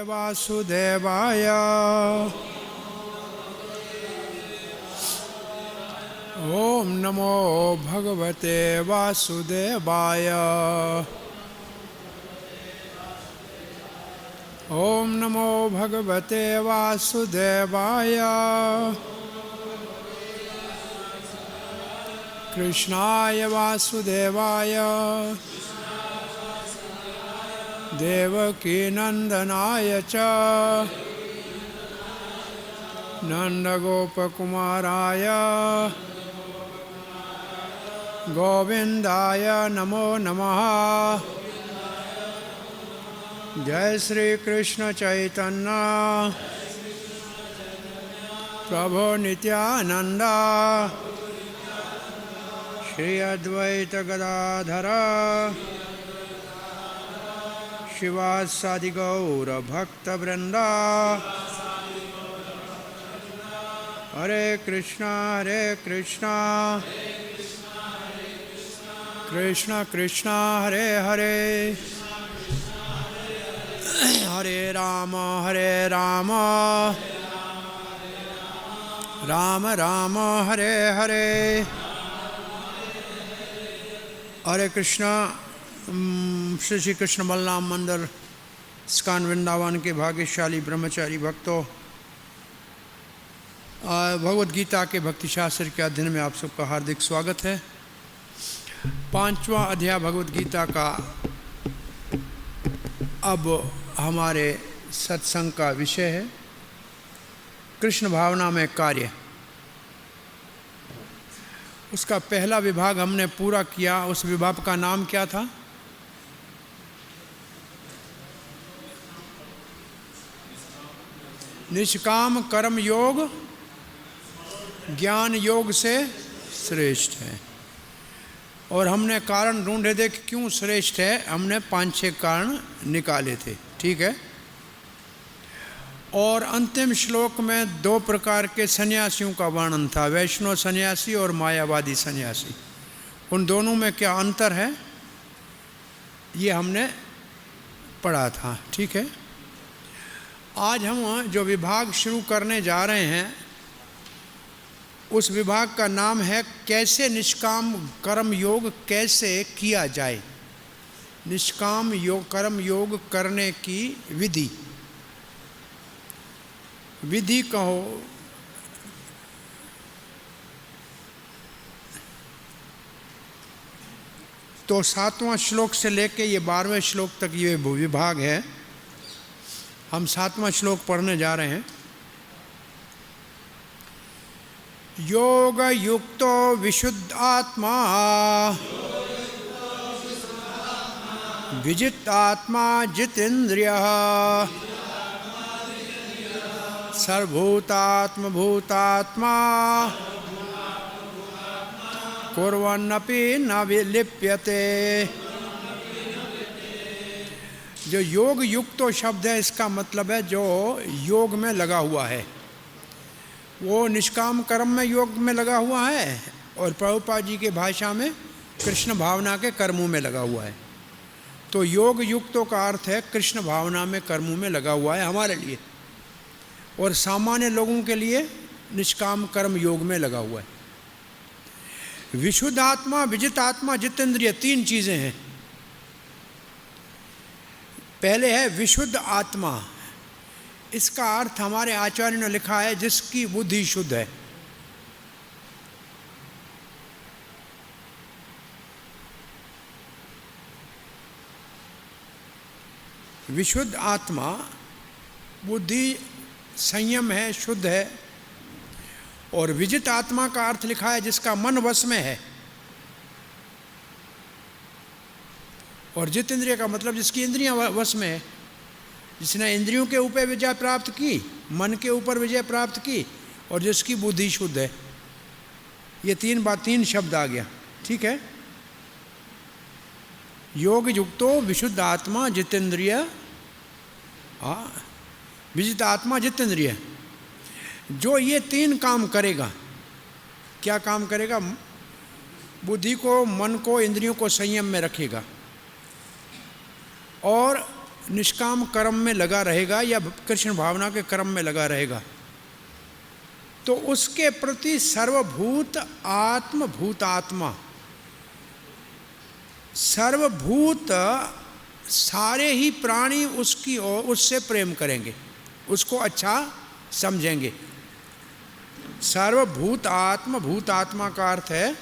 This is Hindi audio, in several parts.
वासुदेवाय ओम नमो भगवते वासुदेवाय ओम नमो भगवते वासुदेवाय कृष्णाय वासुदेवाय देवकी नंदनाय च नंदगोपकुमाराय गोविंदाय नमो नमः। जय श्री कृष्ण चैतन्य प्रभु नित्यानंद श्री अद्वैत गदाधर शिवासादि गौर भक्त वृंदा। हरे कृष्णा कृष्ण कृष्णा हरे हरे हरे राम राम राम हरे हरे। हरे कृष्णा। श्री कृष्ण बलराम मंदिर इस्कॉन वृंदावन के भाग्यशाली ब्रह्मचारी भक्तों, भगवद गीता के भक्ति शास्त्र के अध्ययन में आप सबका हार्दिक स्वागत है। 5वां अध्याय भगवद गीता का अब हमारे सत्संग का विषय है कृष्ण भावना में कार्य। उसका पहला विभाग हमने पूरा किया। उस विभाग का नाम क्या था? निष्काम कर्म योग ज्ञान योग से श्रेष्ठ है। और हमने कारण ढूंढे थे कि क्यों श्रेष्ठ है। हमने 5-6 कारण निकाले थे, ठीक है। और अंतिम श्लोक में 2 प्रकार के सन्यासियों का वर्णन था, वैष्णव सन्यासी और मायावादी सन्यासी। उन दोनों में क्या अंतर है ये हमने पढ़ा था, ठीक है। आज हम जो विभाग शुरू करने जा रहे हैं उस विभाग का नाम है कैसे निष्काम कर्म योग कैसे किया जाए। निष्काम योग कर्म योग करने की विधि कहो। तो 7वां श्लोक से लेके ये 12वें श्लोक तक ये विभाग है। हम 7वां श्लोक पढ़ने जा रहे हैं। योग युक्तो विशुद्ध आत्मा विजित आत्मा जितेन्द्रियः सर्वभूतात्म भूतात्मा कुर्वन्नपि न विलिप्यते। जो योग युक्तो शब्द है इसका मतलब है जो योग में लगा हुआ है, वो निष्काम कर्म में योग में लगा हुआ है और प्रभुपाद जी के भाषा में कृष्ण भावना के कर्मों में लगा हुआ है। तो योग युक्तों का अर्थ है कृष्ण भावना में कर्मों में लगा हुआ है हमारे लिए, और सामान्य लोगों के लिए निष्काम कर्म योग में लगा हुआ है। विशुद्ध आत्मा विजित आत्मा जितेंद्रिय 3 चीज़ें हैं। पहले है विशुद्ध आत्मा। इसका अर्थ हमारे आचार्य ने लिखा है जिसकी बुद्धि शुद्ध है। विशुद्ध आत्मा बुद्धि संयम है, शुद्ध है। और विजित आत्मा का अर्थ लिखा है जिसका मन वश में है। और जित इंद्रिय का मतलब जिसकी इंद्रियां वश में है, जिसने इंद्रियों के ऊपर विजय प्राप्त की, मन के ऊपर विजय प्राप्त की, और जिसकी बुद्धि शुद्ध है। ये तीन शब्द आ गया, ठीक है। योग युक्तो विशुद्ध आत्मा जितेंद्रिय, विजित आत्मा जितेंद्रिय। जो ये 3 काम करेगा, क्या काम करेगा? बुद्धि को, मन को, इंद्रियों को संयम में रखेगा और निष्काम कर्म में लगा रहेगा या कृष्ण भावना के कर्म में लगा रहेगा, तो उसके प्रति सर्वभूत भूतात्मा, सर्वभूत सारे ही प्राणी उसकी ओर, उससे प्रेम करेंगे, उसको अच्छा समझेंगे। सर्वभूत भूतात्मा का अर्थ है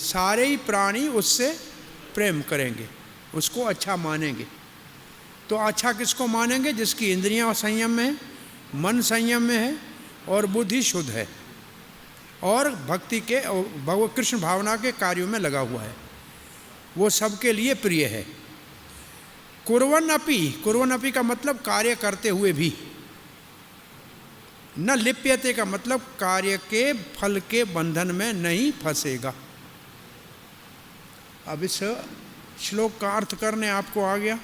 सारे ही प्राणी उससे प्रेम करेंगे, उसको अच्छा मानेंगे। तो अच्छा किसको मानेंगे? जिसकी इंद्रियां संयम में है, मन संयम में है और बुद्धि शुद्ध है और भक्ति के भगवत कृष्ण भावना के कार्यों में लगा हुआ है, वो सबके लिए प्रिय है। कुर्वन् अपि का मतलब कार्य करते हुए भी, न लिप्यते का मतलब कार्य के फल के बंधन में नहीं फंसेगा। अब इस श्लोक का अर्थ करने आपको आ गया।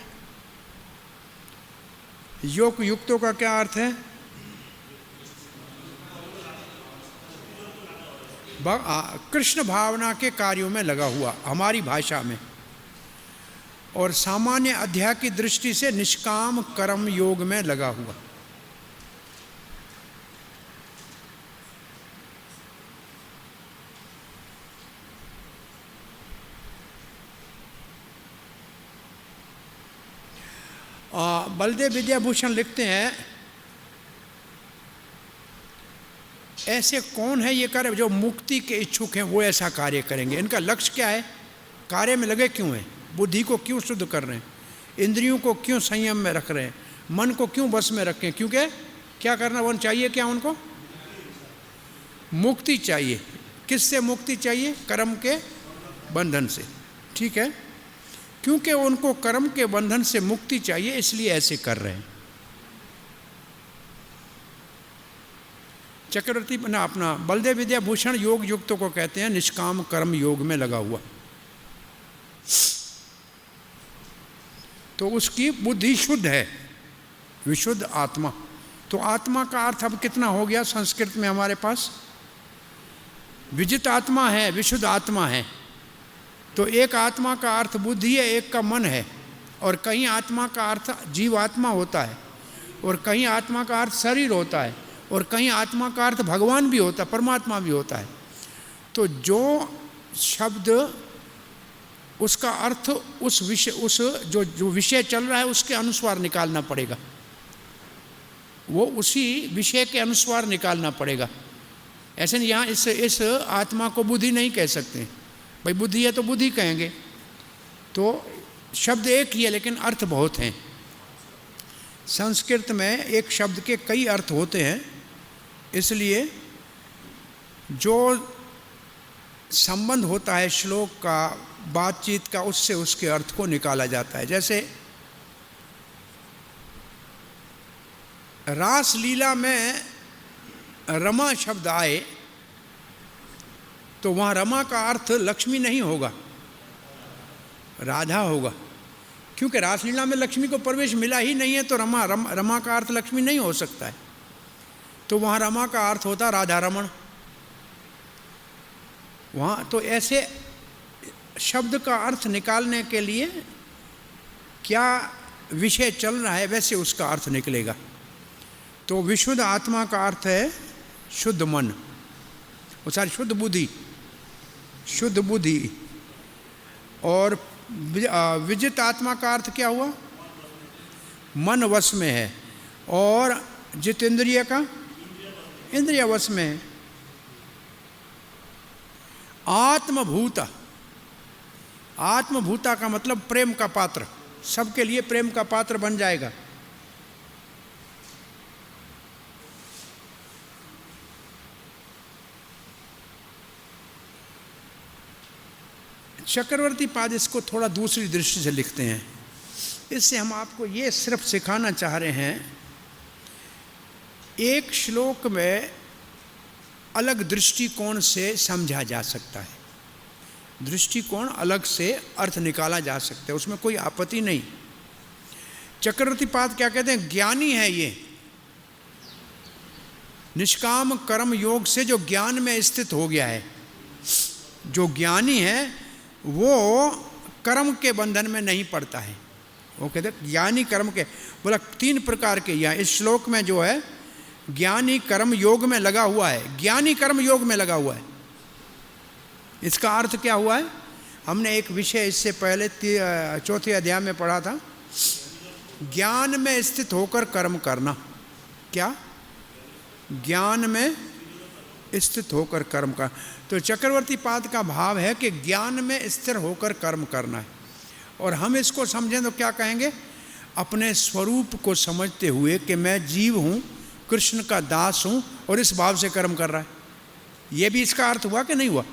योग युक्तों का क्या अर्थ है? कृष्ण भावना के कार्यों में लगा हुआ, हमारी भाषा में, और सामान्य अध्याय की दृष्टि से निष्काम कर्म योग में लगा हुआ। बलदेव विद्याभूषण लिखते हैं, ऐसे कौन है ये कार्य जो मुक्ति के इच्छुक हैं वो ऐसा कार्य करेंगे। इनका लक्ष्य क्या है? कार्य में लगे क्यों हैं? बुद्धि को क्यों शुद्ध कर रहे हैं? इंद्रियों को क्यों संयम में रख रहे हैं? मन को क्यों बस में रखें? क्योंकि क्या करना वो चाहिए? क्या उनको मुक्ति चाहिए। किससे मुक्ति चाहिए? कर्म के बंधन से, ठीक है। क्योंकि उनको कर्म के बंधन से मुक्ति चाहिए, इसलिए ऐसे कर रहे हैं। चक्रवर्ती ना अपना बलदेव विद्याभूषण योग युक्तों को कहते हैं निष्काम कर्म योग में लगा हुआ। तो उसकी बुद्धि शुद्ध है, विशुद्ध आत्मा। तो आत्मा का अर्थ अब कितना हो गया संस्कृत में हमारे पास? विजित आत्मा है, विशुद्ध आत्मा है। तो एक आत्मा का अर्थ बुद्धि है, एक का मन है, और कहीं आत्मा का अर्थ जीवात्मा होता है, और कहीं आत्मा का अर्थ शरीर होता है, और कहीं आत्मा का अर्थ भगवान भी होता है, परमात्मा भी होता है। तो जो शब्द उसका अर्थ उस विषय, उस जो विषय चल रहा है उसके अनुसार निकालना पड़ेगा, वो उसी विषय के अनुसार निकालना पड़ेगा। ऐसे नहीं यहाँ इस आत्मा को बुद्धि नहीं कह सकते, भाई बुद्धि है तो बुद्धि कहेंगे। तो शब्द एक ही है लेकिन अर्थ बहुत हैं। संस्कृत में एक शब्द के कई अर्थ होते हैं, इसलिए जो संबंध होता है श्लोक का, बातचीत का, उससे उसके अर्थ को निकाला जाता है। जैसे रास लीला में रमा शब्द आए तो वहाँ रमा का अर्थ लक्ष्मी नहीं होगा, राधा होगा, क्योंकि रासलीला में लक्ष्मी को प्रवेश मिला ही नहीं है। तो रमा का अर्थ लक्ष्मी नहीं हो सकता है। तो वहाँ रमा का अर्थ होता राधा रमण। वहाँ तो ऐसे शब्द का अर्थ निकालने के लिए क्या विषय चल रहा है वैसे उसका अर्थ निकलेगा। तो विशुद्ध आत्मा का अर्थ है शुद्ध मन, वो सारी शुद्ध बुद्धि। और विजित आत्मा का अर्थ क्या हुआ? मन वश में है, और जित इंद्रिय का इंद्रिय वश में है। आत्मभूता का मतलब प्रेम का पात्र, सबके लिए प्रेम का पात्र बन जाएगा। चक्रवर्ती पाद इसको थोड़ा दूसरी दृष्टि से लिखते हैं। इससे हम आपको ये सिर्फ सिखाना चाह रहे हैं, एक श्लोक में अलग दृष्टिकोण से समझा जा सकता है, दृष्टिकोण अलग से अर्थ निकाला जा सकता है, उसमें कोई आपत्ति नहीं। चक्रवर्ती पाद क्या कहते हैं? ज्ञानी है ये, निष्काम कर्म योग से जो ज्ञान में स्थित हो गया है, जो ज्ञानी है वो कर्म के बंधन में नहीं पड़ता है। वो कहते हैं ज्ञानी कर्म के, बोला 3 प्रकार के, यहाँ इस श्लोक में जो है ज्ञानी कर्म योग में लगा हुआ है, ज्ञानी कर्म योग में लगा हुआ है। इसका अर्थ क्या हुआ है? हमने एक विषय इससे पहले 4थे अध्याय में पढ़ा था, ज्ञान में स्थित होकर कर्म करना। क्या? ज्ञान में स्थित होकर कर्म का। तो चक्रवर्ती पाद का भाव है कि ज्ञान में स्थिर होकर कर्म करना है। और हम इसको समझें तो क्या कहेंगे? अपने स्वरूप को समझते हुए कि मैं जीव हूँ, कृष्ण का दास हूँ और इस भाव से कर्म कर रहा है। ये भी इसका अर्थ हुआ कि नहीं हुआ?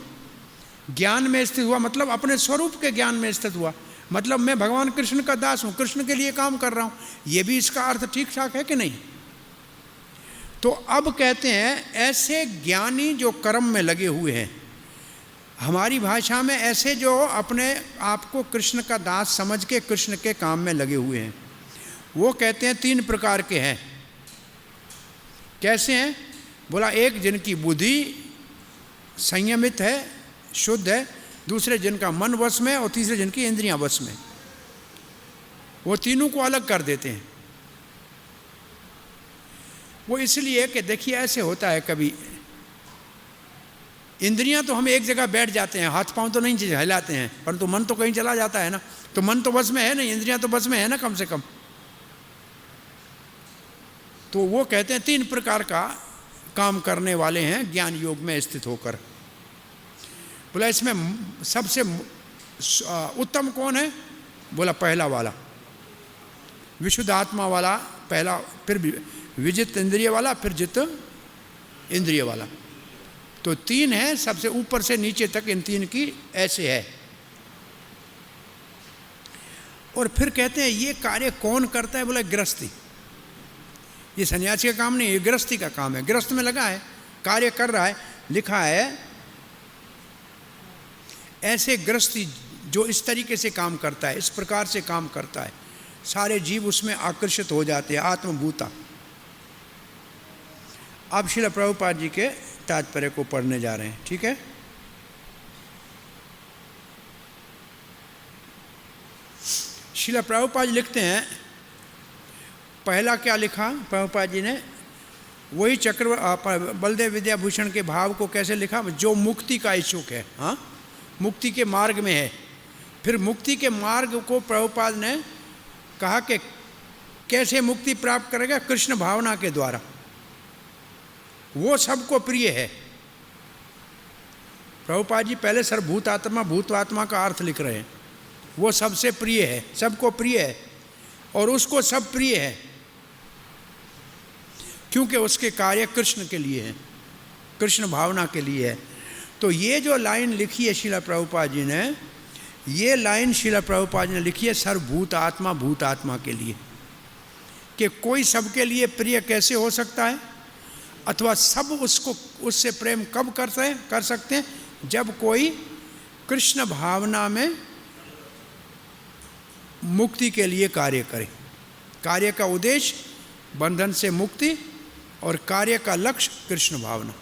ज्ञान में स्थित हुआ मतलब अपने स्वरूप के ज्ञान में स्थित हुआ, मतलब मैं भगवान कृष्ण का दास हूँ, कृष्ण के लिए काम कर रहा हूँ। ये भी इसका अर्थ ठीक ठाक है कि नहीं? तो अब कहते हैं ऐसे ज्ञानी जो कर्म में लगे हुए हैं, हमारी भाषा में ऐसे जो अपने आप को कृष्ण का दास समझ के कृष्ण के काम में लगे हुए हैं, वो कहते हैं 3 प्रकार के हैं। कैसे हैं? बोला एक जिनकी बुद्धि संयमित है, शुद्ध है, दूसरे जिनका मन वश में और तीसरे जिनकी इंद्रियां वश में। वो तीनों को अलग कर देते हैं। वो इसलिए कि देखिए ऐसे होता है, कभी इंद्रियां तो हम एक जगह बैठ जाते हैं, हाथ पांव तो नहीं हिलाते हैं, परंतु मन तो कहीं चला जाता है ना। तो मन तो बस में है नहीं, इंद्रियां तो बस में है ना कम से कम। तो वो कहते हैं 3 प्रकार का काम करने वाले हैं ज्ञान योग में स्थित होकर। बोला इसमें सबसे उत्तम कौन है? बोला पहला वाला, विशुद्ध आत्मा वाला पहला, फिर विजित इंद्रिय वाला, फिर जित इंद्रिय वाला। तो 3 है, सबसे ऊपर से नीचे तक इन 3 की ऐसे है। और फिर कहते हैं ये कार्य कौन करता है? बोला गृहस्थी। ये सन्यासी का काम नहीं, ये गृहस्थी का काम है। गृहस्थ में लगा है, कार्य कर रहा है। लिखा है ऐसे गृहस्थी जो इस तरीके से काम करता है, इस प्रकार से काम करता है, सारे जीव उसमें आकर्षित हो जाते हैं, आत्मभूता। अब श्रील प्रभुपाद जी के तात्पर्य को पढ़ने जा रहे हैं, ठीक है। श्रील प्रभुपाद जी लिखते हैं, पहला क्या लिखा प्रभुपाद जी ने? वही बलदेव विद्याभूषण के भाव को कैसे लिखा? जो मुक्ति का इच्छुक है, हाँ, मुक्ति के मार्ग में है। फिर मुक्ति के मार्ग को प्रभुपाद ने कहा कि कैसे मुक्ति प्राप्त करेगा? कृष्ण भावना के द्वारा। वो सबको प्रिय है। प्रभुपाद जी पहले सर्वभूतात्मा भूतात्मा का अर्थ लिख रहे हैं। वो सबसे प्रिय है, सबको प्रिय है, और उसको सब प्रिय है क्योंकि उसके कार्य कृष्ण के लिए हैं, कृष्ण भावना के लिए है। तो ये जो लाइन लिखी है श्रील प्रभुपाद जी ने, ये लाइन श्रील प्रभुपाद जी ने लिखी है सर्वभूतात्मा भूतात्मा के लिए, कि कोई सबके लिए प्रिय कैसे हो सकता है, अथवा सब उसको उससे प्रेम कब कर सकते हैं? जब कोई कृष्ण भावना में मुक्ति के लिए कार्य करे। कार्य का उद्देश्य बंधन से मुक्ति और कार्य का लक्ष्य कृष्ण भावना।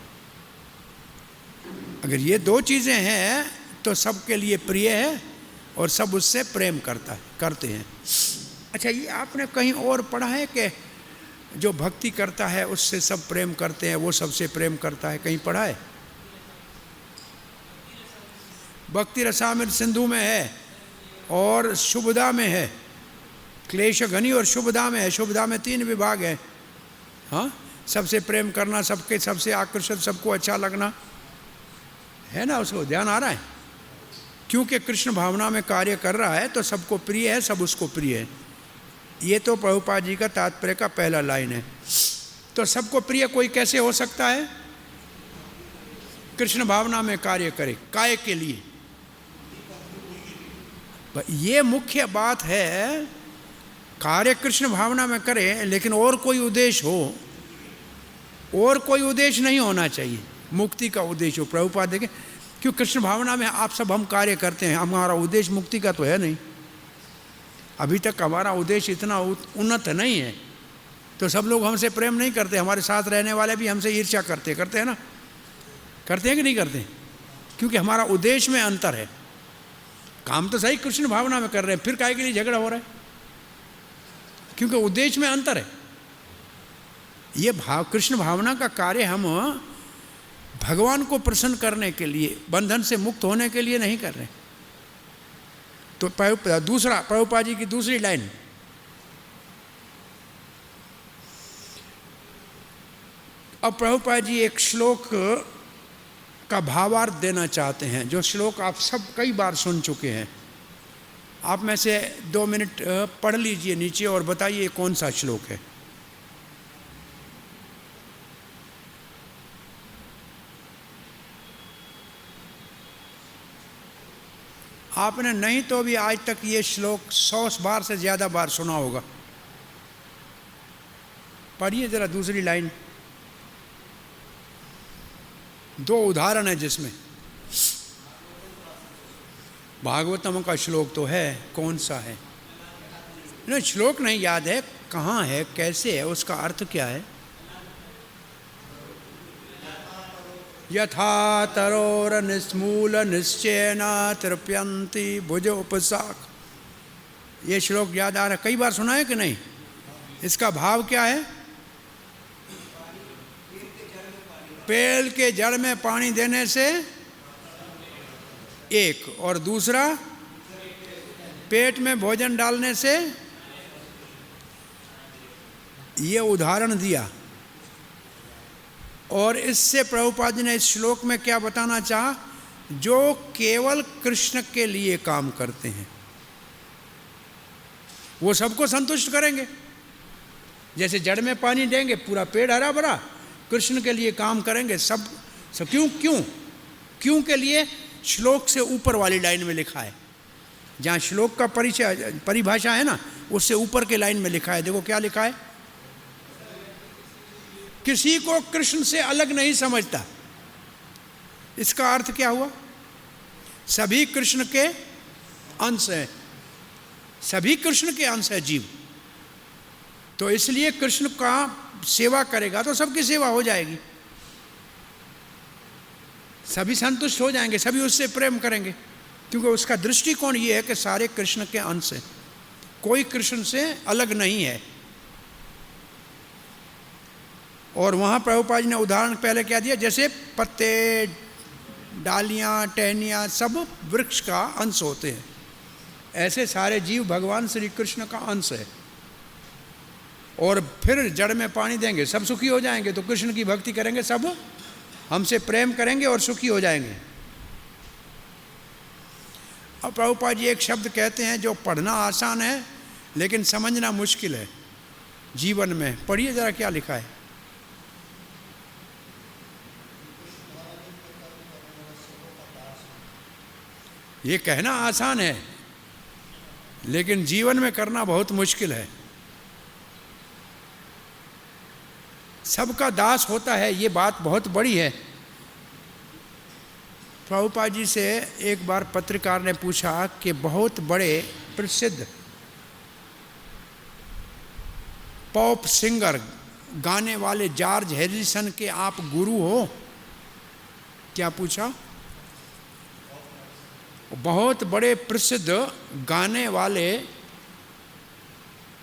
अगर ये 2 चीज़ें हैं तो सबके लिए प्रिय है और सब उससे प्रेम करते हैं। अच्छा, ये आपने कहीं और पढ़ा है कि जो भक्ति करता है उससे सब प्रेम करते हैं, वो सबसे प्रेम करता है? कहीं पढ़ा है? भक्ति रसामृत सिंधु में है और शुभदा में है, क्लेश घनी और शुभदा में है। शुभदा में 3 विभाग है, हाँ, सबसे प्रेम करना, सबके सबसे आकर्षित, सबको अच्छा लगना, है ना? उसको ध्यान आ रहा है? क्योंकि कृष्ण भावना में कार्य कर रहा है तो सबको प्रिय है, सब उसको प्रिय है। ये तो प्रभुपाद जी का तात्पर्य का पहला लाइन है। तो सबको प्रिय कोई कैसे हो सकता है? कृष्ण भावना में कार्य करे, काय के लिए, ये मुख्य बात है, कार्य कृष्ण भावना में करें, लेकिन और कोई उद्देश्य हो, और कोई उद्देश्य नहीं होना चाहिए, मुक्ति का उद्देश्य हो। प्रभुपाद देखें, क्यों कृष्ण भावना में आप सब हम कार्य करते हैं, हमारा उद्देश्य मुक्ति का तो है नहीं, अभी तक हमारा उद्देश्य इतना उन्नत नहीं है, तो सब लोग हमसे प्रेम नहीं करते, हमारे साथ रहने वाले भी हमसे ईर्ष्या करते हैं ना, करते हैं कि नहीं करते? क्योंकि हमारा उद्देश्य में अंतर है। काम तो सही कृष्ण भावना में कर रहे हैं, फिर काहे के लिए झगड़ा हो रहा है? क्योंकि उद्देश्य में अंतर है। ये कृष्ण भावना का कार्य हम भगवान को प्रसन्न करने के लिए, बंधन से मुक्त होने के लिए नहीं कर रहे। तो दूसरा प्रभुपाद जी की दूसरी लाइन, अब प्रभुपाद जी एक श्लोक का भावार्थ देना चाहते हैं, जो श्लोक आप सब कई बार सुन चुके हैं। आप में से 2 मिनट पढ़ लीजिए नीचे और बताइए कौन सा श्लोक है। आपने नहीं तो भी आज तक ये श्लोक 100 बार से ज़्यादा बार सुना होगा। पढ़िए जरा दूसरी लाइन, 2 उदाहरण है जिसमें। भागवतम का श्लोक तो है, कौन सा है? नहीं, श्लोक नहीं याद है, कहाँ है, कैसे है, उसका अर्थ क्या है? यथा तरोर निस्मूल निश्चयन तृप्यन्ति भुज उपसाक। ये श्लोक याद आ रहा है, कई बार सुना है कि नहीं? इसका भाव क्या है? पेड़ के जड़ में पानी देने से एक, और दूसरा पेट में भोजन डालने से। ये उदाहरण दिया, और इससे प्रभुपाद जी ने इस श्लोक में क्या बताना चाहा? जो केवल कृष्ण के लिए काम करते हैं वो सबको संतुष्ट करेंगे। जैसे जड़ में पानी देंगे, पूरा पेड़ हरा भरा, कृष्ण के लिए काम करेंगे सब। क्यों के लिए? श्लोक से ऊपर वाली लाइन में लिखा है, जहाँ श्लोक का परिभाषा है ना, उससे ऊपर के लाइन में लिखा है। देखो क्या लिखा है, किसी को कृष्ण से अलग नहीं समझता। इसका अर्थ क्या हुआ? सभी कृष्ण के अंश हैं, सभी कृष्ण के अंश है जीव, तो इसलिए कृष्ण का सेवा करेगा तो सबकी सेवा हो जाएगी, सभी संतुष्ट हो जाएंगे, सभी उससे प्रेम करेंगे, क्योंकि उसका दृष्टिकोण ये है कि सारे कृष्ण के अंश हैं, कोई कृष्ण से अलग नहीं है। और वहाँ प्रभुपाद जी ने उदाहरण पहले क्या दिया, जैसे पत्ते, डालियाँ, टहनियाँ सब वृक्ष का अंश होते हैं, ऐसे सारे जीव भगवान श्री कृष्ण का अंश है। और फिर जड़ में पानी देंगे, सब सुखी हो जाएंगे, तो कृष्ण की भक्ति करेंगे, सब हमसे प्रेम करेंगे और सुखी हो जाएंगे। अब प्रभुपाद जी एक शब्द कहते हैं जो पढ़ना आसान है लेकिन समझना मुश्किल है जीवन में। पढ़िए जरा क्या लिखा है। ये कहना आसान है लेकिन जीवन में करना बहुत मुश्किल है। सबका दास होता है, ये बात बहुत बड़ी है। प्रभुपाद जी से एक बार पत्रकार ने पूछा कि बहुत बड़े प्रसिद्ध पॉप सिंगर, गाने वाले जॉर्ज हैरिसन के आप गुरु हो क्या? पूछा। बहुत बड़े प्रसिद्ध गाने वाले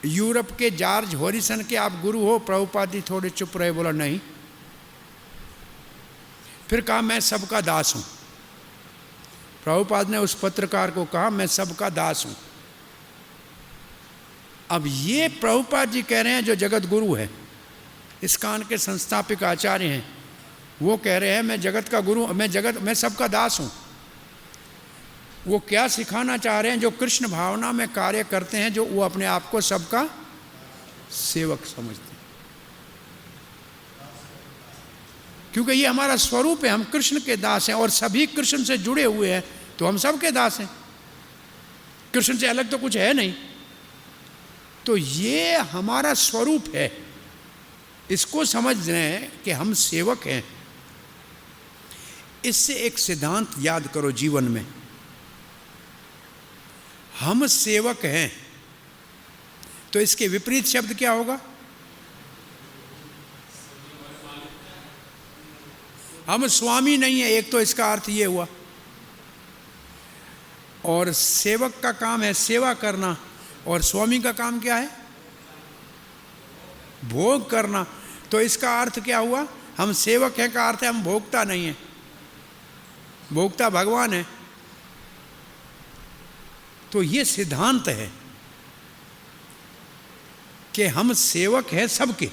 यूरोप के जॉर्ज हैरिसन के आप गुरु हो? प्रभुपाद जी थोड़े चुप रहे, बोला नहीं। फिर कहा मैं सबका दास हूं। प्रभुपाद ने उस पत्रकार को कहा मैं सबका दास हूं। अब ये प्रभुपाद जी कह रहे हैं, जो जगत गुरु है, इस्कॉन के संस्थापक आचार्य हैं, वो कह रहे हैं मैं जगत का गुरु, मैं सबका दास हूं। वो क्या सिखाना चाह रहे हैं? जो कृष्ण भावना में कार्य करते हैं, जो वो अपने आप को सबका सेवक समझते हैं, क्योंकि ये हमारा स्वरूप है, हम कृष्ण के दास हैं और सभी कृष्ण से जुड़े हुए हैं, तो हम सबके दास हैं। कृष्ण से अलग तो कुछ है नहीं। तो ये हमारा स्वरूप है, इसको समझ लें कि हम सेवक हैं। इससे एक सिद्धांत याद करो जीवन में, हम सेवक हैं तो इसके विपरीत शब्द क्या होगा? हम स्वामी नहीं है, एक तो इसका अर्थ ये हुआ। और सेवक का काम है सेवा करना, और स्वामी का काम क्या है? भोग करना। तो इसका अर्थ क्या हुआ? हम सेवक हैं का अर्थ है हम भोगता नहीं है, भोगता भगवान है। तो ये सिद्धांत है कि हम सेवक हैं सबके।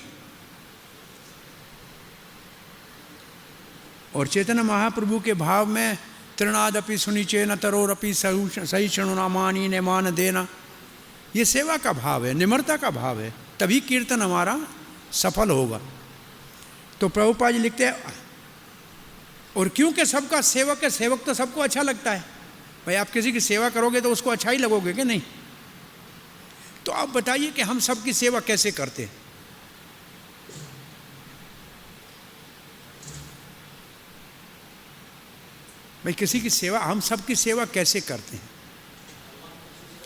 और चैतन्य महाप्रभु के भाव में तृणादपि सुनिचेन तरोरपि सहिष्णु नामानी ने मान देना, ये सेवा का भाव है, निम्रता का भाव है, तभी कीर्तन हमारा सफल होगा। तो प्रभुपाद जी लिखते हैं, और क्योंकि सबका सेवक है, सेवक तो सबको अच्छा लगता है। भाई आप किसी की सेवा करोगे तो उसको अच्छा ही लगोगे कि नहीं? तो आप बताइए कि हम सबकी सेवा कैसे करते हैं? भाई किसी की सेवा, हम सबकी सेवा कैसे करते हैं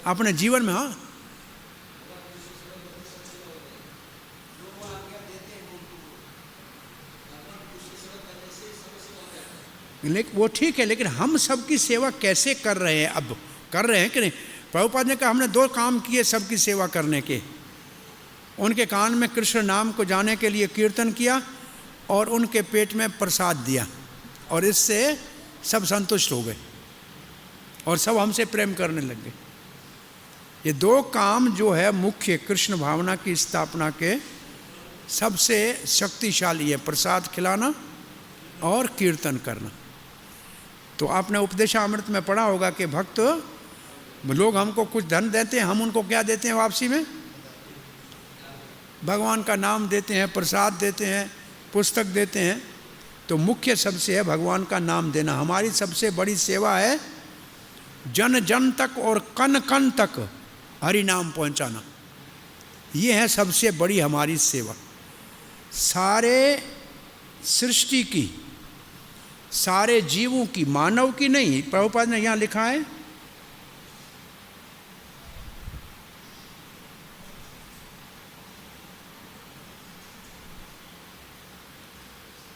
अपने जीवन में? हाँ, लेकिन वो ठीक है, लेकिन हम सबकी सेवा कैसे कर रहे हैं? अब कर रहे हैं कि नहीं? प्रभुपाद ने कहा हमने 2 काम किए सबकी सेवा करने के। उनके कान में कृष्ण नाम को जाने के लिए कीर्तन किया और उनके पेट में प्रसाद दिया, और इससे सब संतुष्ट हो गए और सब हमसे प्रेम करने लग गए। ये 2 काम जो है मुख्य कृष्ण भावना की स्थापना के सबसे शक्तिशाली है, प्रसाद खिलाना और कीर्तन करना। तो आपने उपदेशामृत में पढ़ा होगा कि भक्त लोग हमको कुछ धन देते हैं, हम उनको क्या देते हैं वापसी में? भगवान का नाम देते हैं, प्रसाद देते हैं, पुस्तक देते हैं। तो मुख्य सबसे है भगवान का नाम देना। हमारी सबसे बड़ी सेवा है जन जन तक और कन कन तक हरि नाम पहुंचाना। ये है सबसे बड़ी हमारी सेवा, सारे सृष्टि की, सारे जीवों की, मानव की नहीं। प्रभुपाद ने यहाँ लिखा है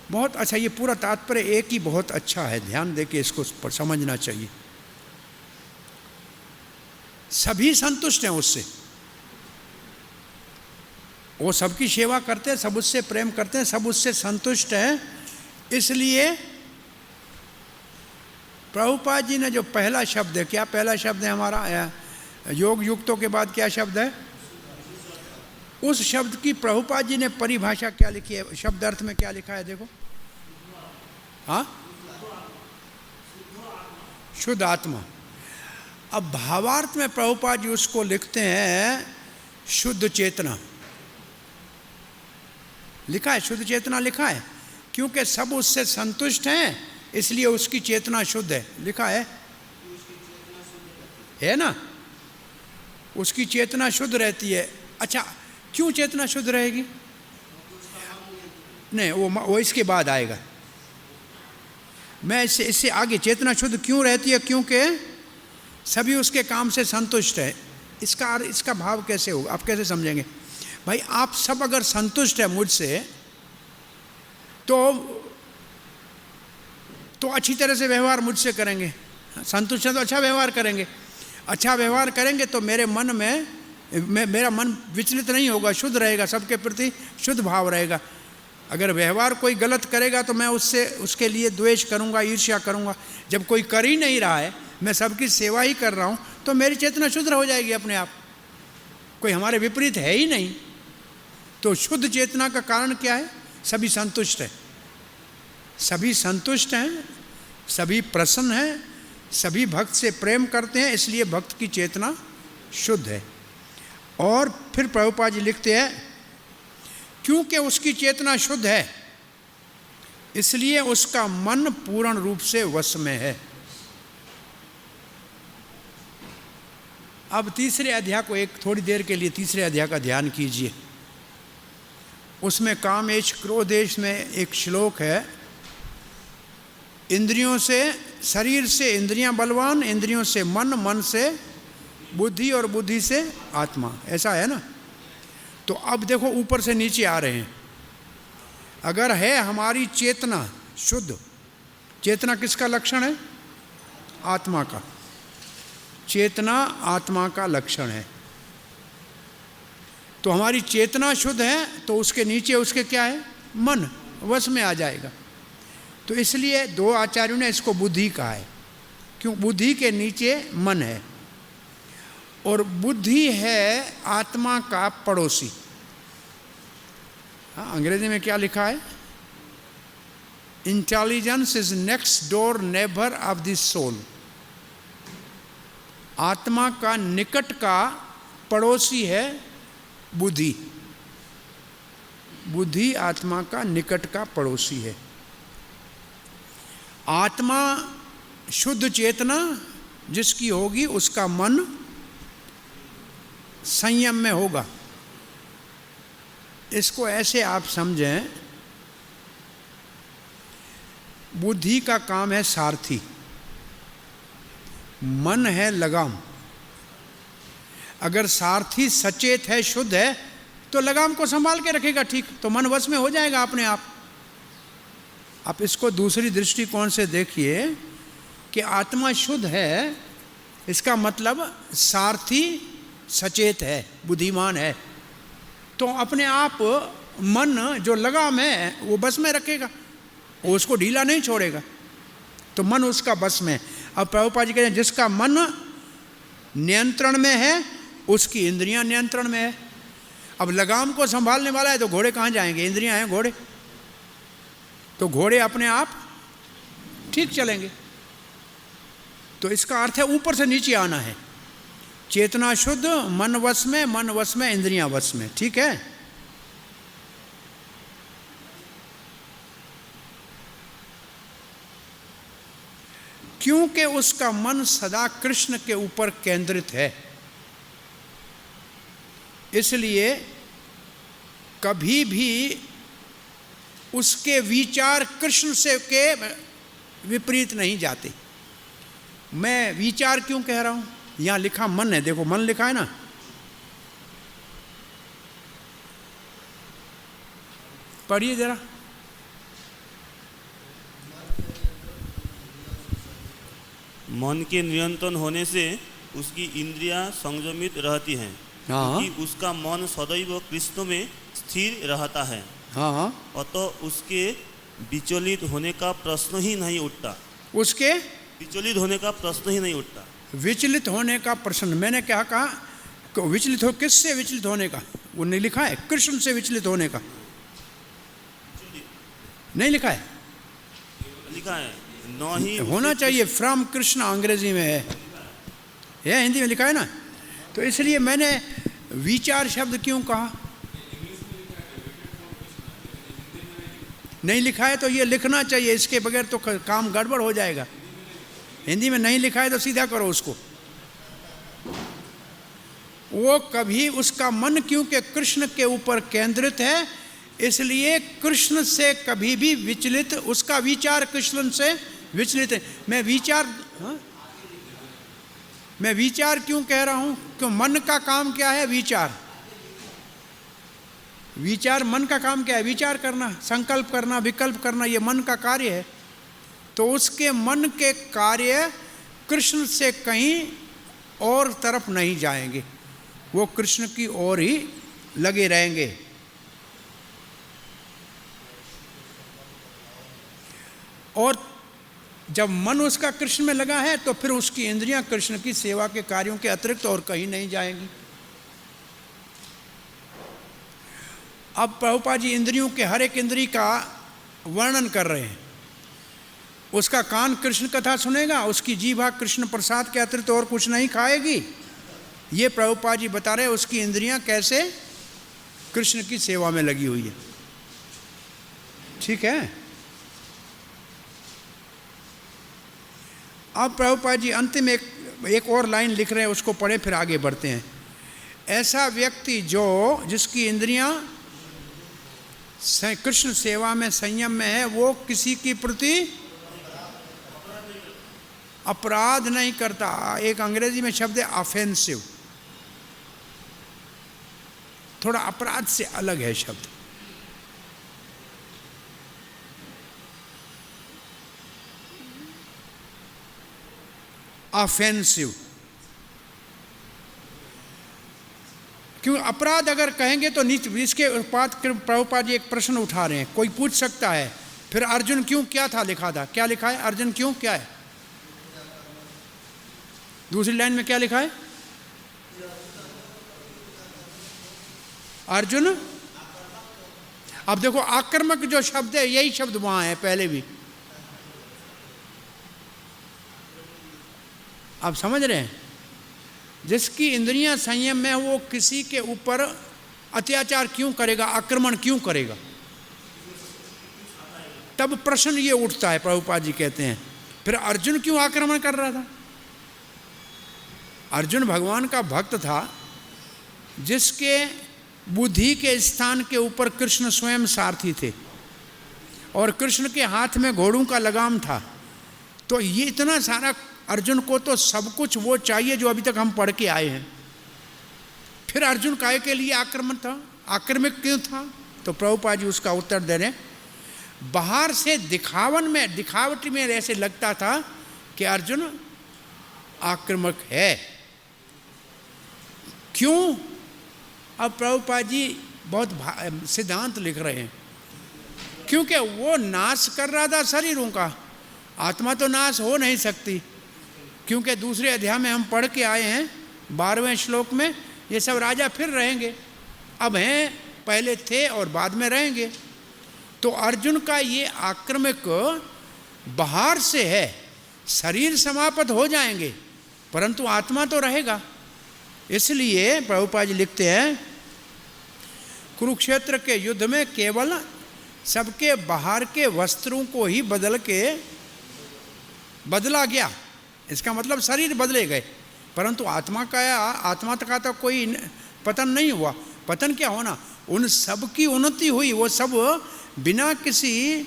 बहुत अच्छा, ये पूरा तात्पर्य एक ही बहुत अच्छा है, ध्यान देके इसको समझना चाहिए। सभी संतुष्ट हैं उससे, वो सबकी सेवा करते हैं, सब उससे प्रेम करते हैं, सब उससे संतुष्ट हैं। इसलिए प्रभुपाद जी ने जो पहला शब्द है, क्या पहला शब्द है हमारा? योग युक्तों के बाद क्या शब्द है? उस शब्द की प्रभुपाद जी ने परिभाषा क्या लिखी है? शब्द अर्थ में क्या लिखा है देखो। हाँ, शुद्ध आत्मा। अब भावार्थ में प्रभुपाद जी उसको लिखते हैं शुद्ध चेतना। लिखा है शुद्ध चेतना, लिखा है, क्योंकि सब उससे संतुष्ट हैं इसलिए उसकी चेतना शुद्ध है। लिखा है ना? उसकी चेतना शुद्ध रहती है। अच्छा, क्यों चेतना शुद्ध रहेगी? नहीं, वो इसके बाद आएगा। मैं इससे आगे, चेतना शुद्ध क्यों रहती है? क्योंकि सभी उसके काम से संतुष्ट है। इसका भाव कैसे होगा, आप कैसे समझेंगे? भाई आप सब अगर संतुष्ट है मुझसे तो अच्छी तरह से व्यवहार मुझसे करेंगे। संतुष्ट है तो अच्छा व्यवहार करेंगे। अच्छा व्यवहार करेंगे तो मेरे मन में मेरा मन विचलित नहीं होगा, शुद्ध रहेगा, सबके प्रति शुद्ध भाव रहेगा। अगर व्यवहार कोई गलत करेगा तो मैं उसके लिए द्वेष करूंगा, ईर्ष्या करूंगा। जब कोई कर ही नहीं रहा है, मैं सबकी सेवा ही कर रहा हूं, तो मेरी चेतना शुद्ध हो जाएगी अपने आप। कोई हमारे विपरीत है ही नहीं। तो शुद्ध चेतना का कारण क्या है? सभी संतुष्ट है, सभी संतुष्ट हैं, सभी प्रसन्न हैं, सभी भक्त से प्रेम करते हैं, इसलिए भक्त की चेतना शुद्ध है। और फिर प्रभुपाद जी लिखते हैं क्योंकि उसकी चेतना शुद्ध है इसलिए उसका मन पूर्ण रूप से वश में है। अब तीसरे अध्याय को एक थोड़ी देर के लिए तीसरे अध्याय का ध्यान कीजिए। उसमें कामेश क्रोधेश में एक श्लोक है, इंद्रियों से, शरीर से इंद्रियां बलवान, इंद्रियों से मन, मन से बुद्धि और बुद्धि से आत्मा, ऐसा है ना। तो अब देखो ऊपर से नीचे आ रहे हैं। अगर है हमारी चेतना शुद्ध, चेतना किसका लक्षण है? आत्मा का। चेतना आत्मा का लक्षण है। तो हमारी चेतना शुद्ध है तो उसके नीचे उसके क्या है? मन वश में आ जाएगा। तो इसलिए दो आचार्यों ने इसको बुद्धि कहा है, क्यों? बुद्धि के नीचे मन है और बुद्धि है आत्मा का पड़ोसी। हाँ, अंग्रेजी में क्या लिखा है? Intelligence is next door neighbour of the soul. आत्मा का निकट का पड़ोसी है बुद्धि। बुद्धि आत्मा का निकट का पड़ोसी है। आत्मा शुद्ध चेतना जिसकी होगी उसका मन संयम में होगा। इसको ऐसे आप समझें, बुद्धि का काम है सारथी, मन है लगाम। अगर सारथी सचेत है, शुद्ध है, तो लगाम को संभाल के रखेगा, ठीक, तो मन वश में हो जाएगा अपने आप। आप इसको दूसरी दृष्टिकोण से देखिए कि आत्मा शुद्ध है, इसका मतलब सारथी सचेत है, बुद्धिमान है, तो अपने आप मन जो लगाम है वो बस में रखेगा, वो उसको ढीला नहीं छोड़ेगा, तो मन उसका बस में। अब प्रभुपाद जी कहते हैं जिसका मन नियंत्रण में है उसकी इंद्रियां नियंत्रण में है। अब लगाम को संभालने वाला है तो घोड़े कहाँ जाएंगे? इंद्रियां हैं घोड़े, तो घोड़े अपने आप ठीक चलेंगे। तो इसका अर्थ है ऊपर से नीचे आना है। चेतना शुद्ध, मन वश में, मन वश में, इंद्रियां वश में, ठीक है। क्योंकि उसका मन सदा कृष्ण के ऊपर केंद्रित है, इसलिए कभी भी उसके विचार कृष्ण से के विपरीत नहीं जाते। मैं विचार क्यों कह रहा हूं? यहां लिखा मन है, देखो मन लिखा है ना, पढ़िए जरा। मन के नियंत्रण होने से उसकी इंद्रियां संयमित रहती हैं, क्योंकि उसका मन सदैव कृष्ण में स्थिर रहता है। हाँ, अतः उसके विचलित होने का प्रश्न ही नहीं उठता। उसके विचलित होने का प्रश्न ही नहीं उठता। विचलित होने का प्रश्न, मैंने क्या कहा? विचलित हो, किससे विचलित होने का? वो नहीं लिखा है, कृष्ण से विचलित होने का नहीं लिखा है। लिखा है नहीं होना चाहिए, फ्रॉम कृष्ण अंग्रेजी में है, हिंदी में लिखा है ना। तो इसलिए मैंने विचार शब्द क्यों कहा? नहीं लिखा है तो ये लिखना चाहिए, इसके बगैर तो काम गड़बड़ हो जाएगा। हिंदी में नहीं लिखा है तो सीधा करो उसको। वो कभी उसका मन क्योंकि कृष्ण के ऊपर केंद्रित है, इसलिए कृष्ण से कभी भी विचलित, उसका विचार कृष्ण से विचलित है। मैं विचार क्यों कह रहा हूं? क्यों? मन का काम क्या है? विचार। विचार, मन का काम क्या है? विचार करना, संकल्प करना, विकल्प करना, ये मन का कार्य है। तो उसके मन के कार्य कृष्ण से कहीं और तरफ नहीं जाएंगे, वो कृष्ण की ओर ही लगे रहेंगे। और जब मन उसका कृष्ण में लगा है तो फिर उसकी इंद्रियां कृष्ण की सेवा के कार्यों के अतिरिक्त और कहीं नहीं जाएंगी। अब प्रभुपाद जी इंद्रियों के हर एक इंद्रिय का वर्णन कर रहे हैं। उसका कान कृष्ण कथा सुनेगा, उसकी जीभा कृष्ण प्रसाद के अतिरिक्त और कुछ नहीं खाएगी। ये प्रभुपाद जी बता रहे हैं उसकी इंद्रियां कैसे कृष्ण की सेवा में लगी हुई है, ठीक है। अब प्रभुपाद जी अंतिम एक एक और लाइन लिख रहे हैं, उसको पढ़े फिर आगे बढ़ते हैं। ऐसा व्यक्ति जो जिसकी इंद्रियां कृष्ण सेवा में संयम में है, वो किसी की प्रति अपराध नहीं करता। एक अंग्रेजी में शब्द है ऑफेंसिव, थोड़ा अपराध से अलग है शब्द। ऑफेंसिव, क्यों अपराध अगर कहेंगे तो इसके बाद प्रभुपाद जी एक प्रश्न उठा रहे हैं। कोई पूछ सकता है फिर अर्जुन क्यों क्या था, लिखा था, क्या लिखा है? अर्जुन क्यों क्या है? दूसरी लाइन में क्या लिखा है? अर्जुन, अब देखो आक्रामक जो शब्द है यही शब्द वहां है पहले भी। आप समझ रहे हैं? जिसकी इंद्रियां संयम में, वो किसी के ऊपर अत्याचार क्यों करेगा, आक्रमण क्यों करेगा? तब प्रश्न ये उठता है, प्रभुपाद जी कहते हैं फिर अर्जुन क्यों आक्रमण कर रहा था? अर्जुन भगवान का भक्त था, जिसके बुद्धि के स्थान के ऊपर कृष्ण स्वयं सारथी थे और कृष्ण के हाथ में घोड़ों का लगाम था। तो ये इतना सारा, अर्जुन को तो सब कुछ वो चाहिए जो अभी तक हम पढ़ के आए हैं। फिर अर्जुन काहे के लिए आक्रमण था, आक्रमक क्यों था? तो प्रभुपाद जी उसका उत्तर दे रहे हैं। बाहर से दिखावट में ऐसे लगता था कि अर्जुन आक्रमक है। क्यों? अब प्रभुपाद जी बहुत सिद्धांत लिख रहे हैं। क्योंकि वो नाश कर रहा था शरीरों का, आत्मा तो नाश हो नहीं सकती। क्योंकि दूसरे अध्याय में हम पढ़ के आए हैं 12वें श्लोक में, ये सब राजा फिर रहेंगे, अब हैं, पहले थे और बाद में रहेंगे। तो अर्जुन का ये आक्रमक बाहर से है, शरीर समाप्त हो जाएंगे परंतु आत्मा तो रहेगा। इसलिए प्रभुपाद जी लिखते हैं, कुरुक्षेत्र के युद्ध में केवल सबके बाहर के वस्त्रों को ही बदला गया। इसका मतलब शरीर बदले गए, परंतु आत्मा का तो कोई पतन नहीं हुआ। पतन क्या होना, उन सब की उन्नति हुई, वो सब बिना किसी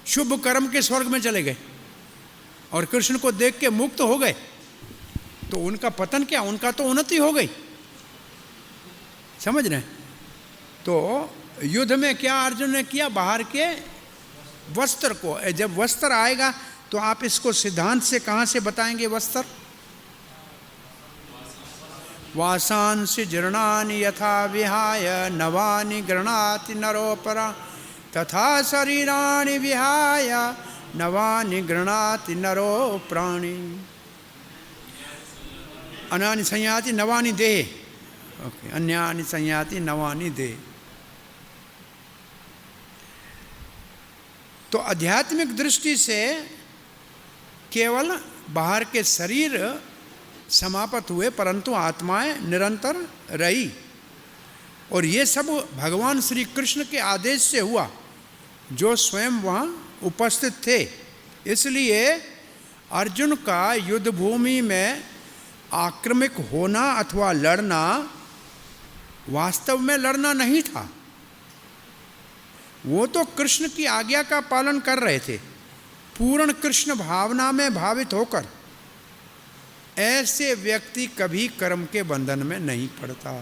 शुभ कर्म के स्वर्ग में चले गए और कृष्ण को देख के मुक्त हो गए। तो उनका पतन क्या, उनका तो उन्नति हो गई। समझ रहे? तो युद्ध में क्या अर्जुन ने किया, बाहर के वस्त्र को, जब वस्त्र आएगा तो आप इसको सिद्धांत से कहाँ से बताएंगे? वस्त्र वासांसि जीर्णानि यथा विहाय नवानि गृह्णाति नरोपरा तथा शरीराणि विहाय नवानि गृह्णाति नरो प्राणी अन्यानि संयाति नवानि देह। ओके, अन्यानि संयाति नवानि देह। तो आध्यात्मिक दृष्टि से केवल बाहर के शरीर समाप्त हुए परंतु आत्माएं निरंतर रही, और ये सब भगवान श्री कृष्ण के आदेश से हुआ जो स्वयं वहाँ उपस्थित थे। इसलिए अर्जुन का युद्ध भूमि में आक्रमक होना अथवा लड़ना वास्तव में लड़ना नहीं था, वो तो कृष्ण की आज्ञा का पालन कर रहे थे, पूर्ण कृष्ण भावना में भावित होकर। ऐसे व्यक्ति कभी कर्म के बंधन में नहीं पड़ता।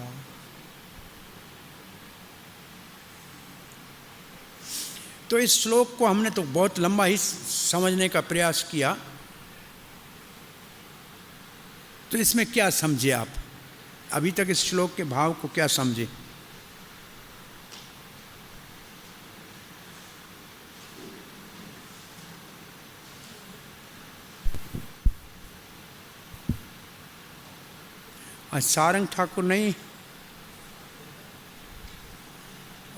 तो इस श्लोक को हमने तो बहुत लंबा ही समझने का प्रयास किया। तो इसमें क्या समझे आप? अभी तक इस श्लोक के भाव को क्या समझे? आज सारंग ठाकुर नहीं,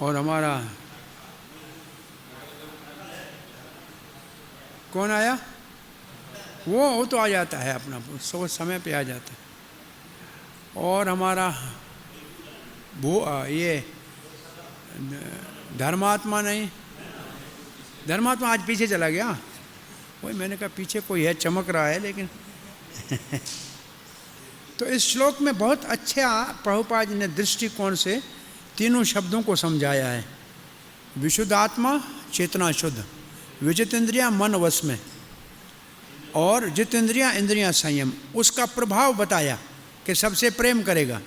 और हमारा कौन आया? वो तो आ जाता है, अपना सो समय पे आ जाता है। और हमारा ये धर्मात्मा नहीं, धर्मात्मा आज पीछे चला गया। वही मैंने कहा पीछे कोई है, चमक रहा है, लेकिन तो इस श्लोक में बहुत अच्छा प्रभुपाद जी ने दृष्टिकोण से तीनों शब्दों को समझाया है। विशुद्ध आत्मा चेतना शुद्ध, विजितेंद्रिया मन वश में, और जितेंद्रिया इंद्रियां संयम। उसका प्रभाव बताया कि सबसे प्रेम करेगा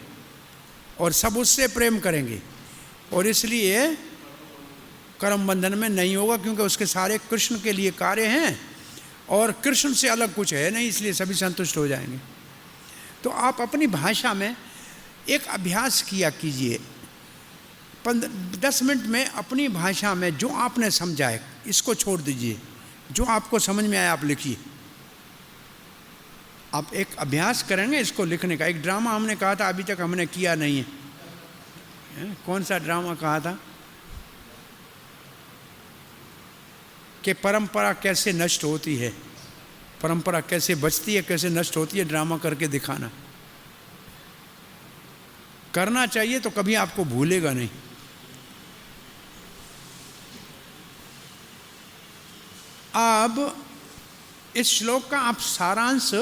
और सब उससे प्रेम करेंगे, और इसलिए कर्म बंधन में नहीं होगा, क्योंकि उसके सारे कृष्ण के लिए कार्य हैं और कृष्ण से अलग कुछ है नहीं, इसलिए सभी संतुष्ट हो जाएंगे। तो आप अपनी भाषा में एक अभ्यास किया कीजिए, 10 मिनट में अपनी भाषा में जो आपने समझा है इसको छोड़ दीजिए, जो आपको समझ में आया आप लिखिए। आप एक अभ्यास करेंगे इसको लिखने का। एक ड्रामा हमने कहा था, अभी तक हमने किया नहीं है। कौन सा ड्रामा कहा था कि परंपरा कैसे नष्ट होती है, परंपरा कैसे बचती है, कैसे नष्ट होती है, ड्रामा करके दिखाना। करना चाहिए तो कभी आपको भूलेगा नहीं। अब इस श्लोक का आप सारांश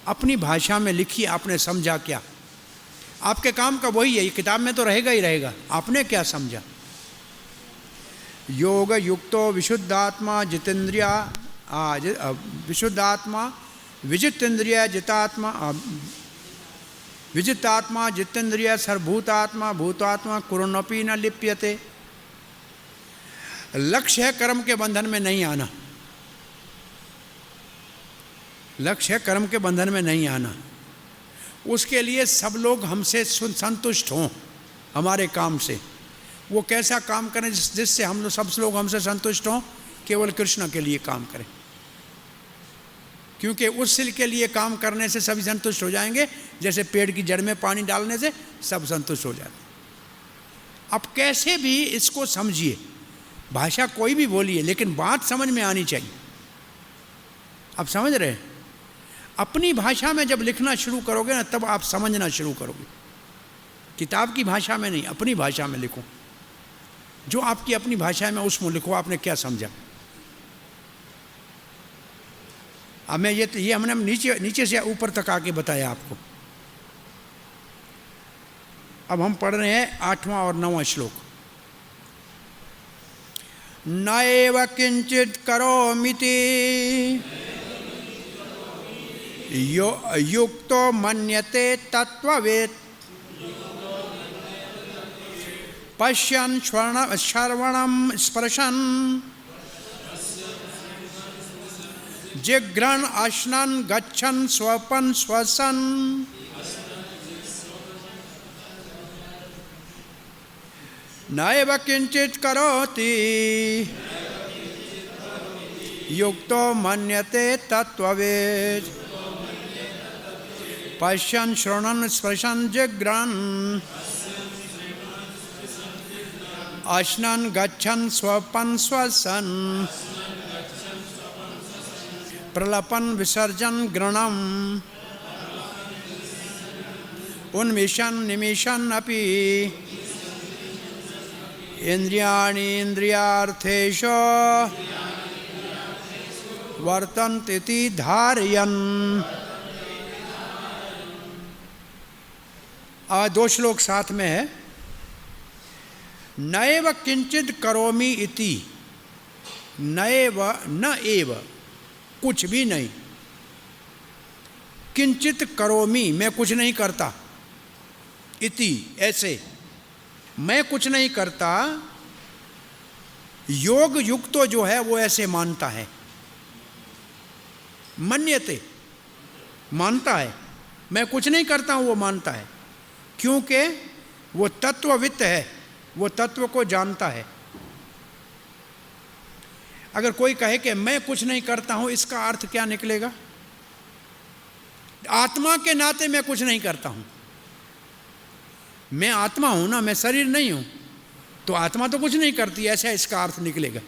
अपनी भाषा में लिखिए, आपने समझा क्या। आपके काम का वही है, ये किताब में तो रहेगा ही रहेगा, आपने क्या समझा। योग युक्तो विशुद्धात्मा जितेंद्रिया विशुद्धात्मा विजितेंद्रिया जितात्मा विजितात्मा जितेंद्रिया सर्वभूतात्मा भूतात्मा कुर्वन्नपि न लिप्यते। लक्ष्य है कर्म के बंधन में नहीं आना, लक्ष्य है कर्म के बंधन में नहीं आना। उसके लिए सब लोग हमसे संतुष्ट हों हमारे काम से। वो कैसा काम करें जिससे हम लोग सब लोग हमसे संतुष्ट हों, केवल कृष्ण के लिए काम करें, क्योंकि उसके लिए काम करने से सभी संतुष्ट हो जाएंगे, जैसे पेड़ की जड़ में पानी डालने से सब संतुष्ट हो जाते। अब कैसे भी इसको समझिए, भाषा कोई भी बोलिए, लेकिन बात समझ में आनी चाहिए। आप समझ रहे हैं? अपनी भाषा में जब लिखना शुरू करोगे ना, तब आप समझना शुरू करोगे। किताब की भाषा में नहीं, अपनी भाषा में लिखो। जो आपकी अपनी भाषा में उसमें लिखो, आपने क्या समझा। अब मैं ये हमने नीचे से ऊपर तक आके बताया आपको। अब हम पढ़ रहे हैं 8वां और 9वां श्लोक। नैव किंचित करोमीति युक्तो मन्यते तत्त्ववेत् पश्यन् श्रवणं स्पर्शन् जिघ्रन् अश्नन् गच्छन् स्वपन् श्वसन् नैव किंचित् करोति युक्तो मन्यते तत्त्ववेत् पश्यन् शृण्वन् स्पर्शन् जिघ्रन् अश्नन् गच्छन् स्वपन् श्वसन् प्रलपन् विसर्जन् गृणम् उन्मिषन् निमिषन् अपि इंद्रियाणि इंद्रियार्थेषु वर्तन्ते धारयन्। 2 श्लोक साथ में है। नैव किंचित करोमि इति, नैव न एव, कुछ भी नहीं, किंचित करोमि मैं कुछ नहीं करता, इति ऐसे मैं कुछ नहीं करता। योग युक्तो जो है वो ऐसे मानता है, मन्यते मानता है, मैं कुछ नहीं करता हूं वो मानता है, क्योंकि वो तत्ववित्त है, वो तत्व को जानता है। अगर कोई कहे कि मैं कुछ नहीं करता हूं, इसका अर्थ क्या निकलेगा? आत्मा के नाते मैं कुछ नहीं करता हूं। मैं आत्मा हूं ना, मैं शरीर नहीं हूं, तो आत्मा तो कुछ नहीं करती, ऐसा इसका अर्थ निकलेगा।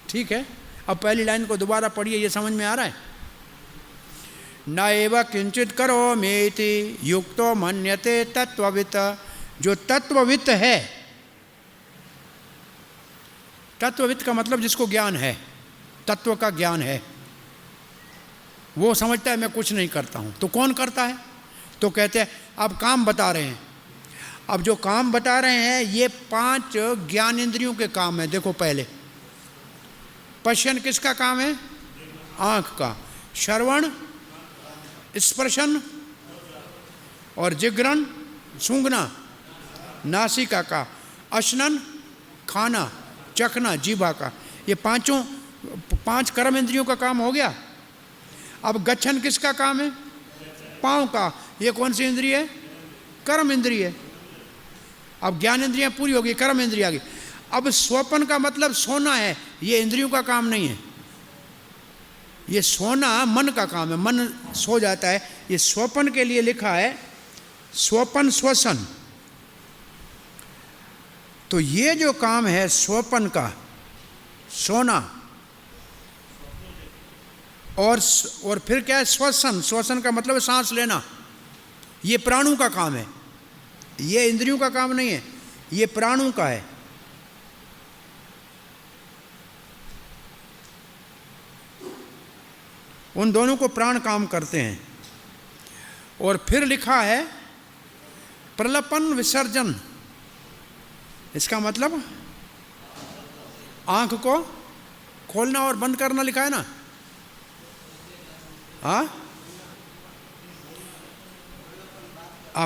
ठीक है, अब पहली लाइन को दोबारा पढ़िए, ये समझ में आ रहा है। नैव किंचित करोमीति युक्तो मन्यते तत्ववित्, जो तत्ववित्त है, तत्ववित्त का मतलब जिसको ज्ञान है, तत्व का ज्ञान है, वो समझता है मैं कुछ नहीं करता हूं। तो कौन करता है? तो कहते हैं अब काम बता रहे हैं। अब जो काम बता रहे हैं ये 5 ज्ञानेंद्रियों के काम है। देखो पहले पश्यन किसका काम है? आँख का। श्रवण, स्पर्शन और जिग्रन सूंघना नासिका का। अशनन खाना, चखना जीभा का। ये 5 कर्म इंद्रियों का काम हो गया। अब गच्छन किसका काम है? पाँव का। ये कौन सी इंद्रिय है? कर्म इंद्रिय है। अब ज्ञान इंद्रियां पूरी होगी, कर्म इंद्रिय आ गई। अब स्वपन का मतलब सोना है, ये इंद्रियों का काम नहीं है। ये सोना मन का काम है, मन सो जाता है। ये स्वपन के लिए लिखा है स्वपन श्वसन। तो ये जो काम है स्वपन का, सोना, और फिर क्या है? श्वसन। श्वसन का मतलब सांस लेना। ये प्राणों का काम है, ये इंद्रियों का काम नहीं है, ये प्राणों का है। उन दोनों को प्राण काम करते हैं। और फिर लिखा है प्रलपन विसर्जन। इसका मतलब आंख को खोलना और बंद करना लिखा है ना। हाँ,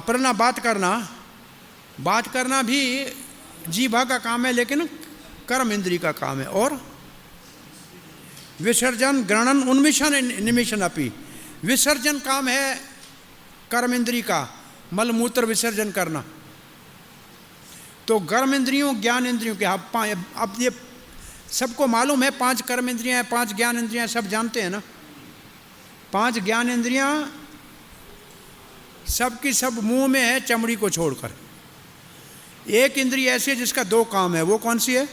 प्रलपन बात करना भी जीभा का काम है, लेकिन कर्म इंद्रिय का काम है। और विसर्जन ग्रहणन उन्मिषण निमिषण अपि। विसर्जन काम है कर्म इंद्रिय का, मल मूत्र विसर्जन करना। तो कर्म इंद्रियों ज्ञान इंद्रियों के अब ये सबको मालूम है 5 कर्म इंद्रियां हैं, 5 ज्ञान इंद्रियां, सब जानते हैं ना। 5 ज्ञान इंद्रियां सबकी सब मुंह में है, चमड़ी को छोड़कर। एक इंद्रिय ऐसी है जिसका 2 काम है, वो कौन सी है?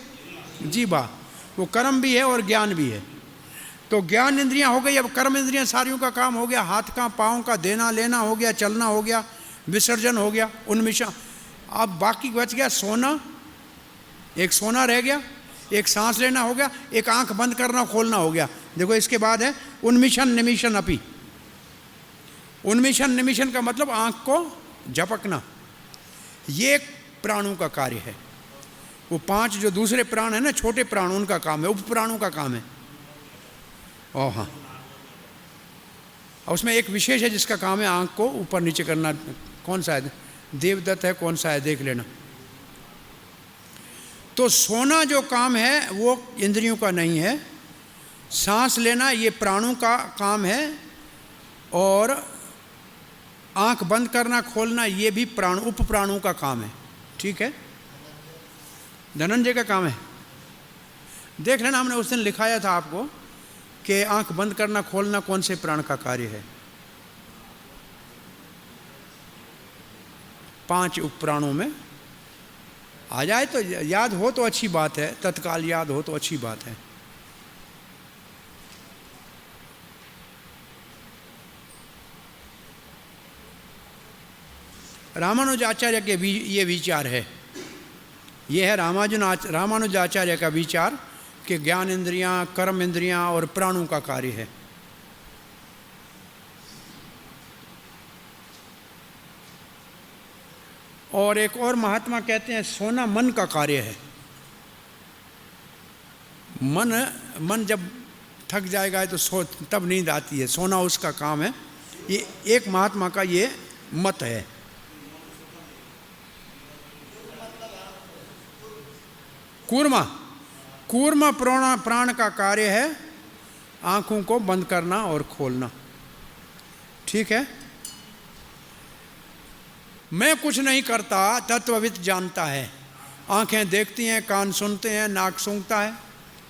जीभा। वो कर्म भी है और ज्ञान भी है। तो ज्ञान इंद्रियां हो गई। अब कर्म इंद्रियां सारियों का काम हो गया। हाथ का, पाँव का, देना लेना हो गया, चलना हो गया, विसर्जन हो गया, उन्मिषण। अब बाकी बच गया सोना। एक सोना रह गया, एक सांस लेना हो गया, एक आंख बंद करना खोलना हो गया। देखो इसके बाद है उन्मिषण निमिषण अपि। उन्मिषण निमिषण का मतलब आंख को झपकना। ये प्राणों का कार्य है। वो 5 जो दूसरे प्राण है ना, छोटे प्राण, उनका काम है, उपप्राणों का काम है। ओ हाँ, उसमें एक विशेष है जिसका काम है आंख को ऊपर नीचे करना। कौन सा है? देवदत्त है, कौन सा है देख लेना। तो सोना जो काम है वो इंद्रियों का नहीं है। सांस लेना ये प्राणों का काम है। और आंख बंद करना खोलना ये भी प्राण, उप प्राणों का काम है। ठीक है, धनंजय का काम है। देख लेना, हमने उस दिन लिखाया था आपको कि आंख बंद करना खोलना कौन से प्राण का कार्य है। 5 उपप्राणों में आ जाए तो याद हो तो अच्छी बात है, तत्काल याद हो तो अच्छी बात है। रामानुजाचार्य के भी ये विचार है। ये है रामानुजाचार्य का विचार कि ज्ञान इंद्रियां, कर्म इंद्रियां और प्राणों का कार्य है। और एक और महात्मा कहते हैं सोना मन का कार्य है। मन जब थक जाएगा तो तब नींद आती है, सोना उसका काम है। ये एक महात्मा का ये मत है। कूर्म प्राण का कार्य है आंखों को बंद करना और खोलना। ठीक है, मैं कुछ नहीं करता, तत्वविद जानता है। आंखें देखती हैं, कान सुनते हैं, नाक सूंघता है,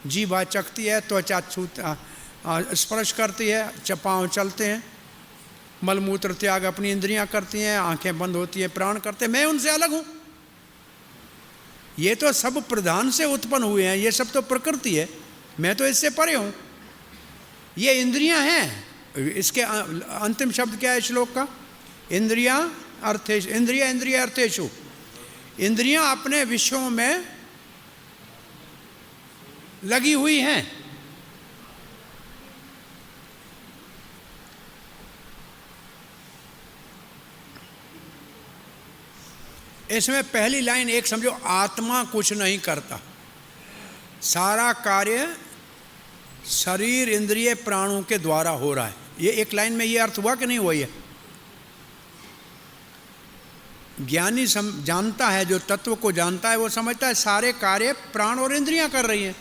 जीभा चखती है, त्वचा स्पर्श करती है, पाँव चलते हैं, मलमूत्र त्याग अपनी इंद्रियां करती हैं, आंखें बंद होती हैं, प्राण करते हैं। मैं उनसे अलग हूँ। ये तो सब प्रधान से उत्पन्न हुए हैं, ये सब तो प्रकृति है, मैं तो इससे परे हूँ। ये इंद्रियां हैं। इसके अंतिम शब्द क्या है श्लोक का? इंद्रियां अर्थेषु। इंद्रिया अर्थेषु। इंद्रियां अपने विषयों में लगी हुई हैं। इसमें पहली लाइन एक समझो, आत्मा कुछ नहीं करता, सारा कार्य शरीर इंद्रिय प्राणों के द्वारा हो रहा है। ये एक लाइन में ये अर्थ हुआ कि नहीं हुआ? ये ज्ञानी जानता है, जो तत्व को जानता है वो समझता है सारे कार्य प्राण और इंद्रियां कर रही हैं,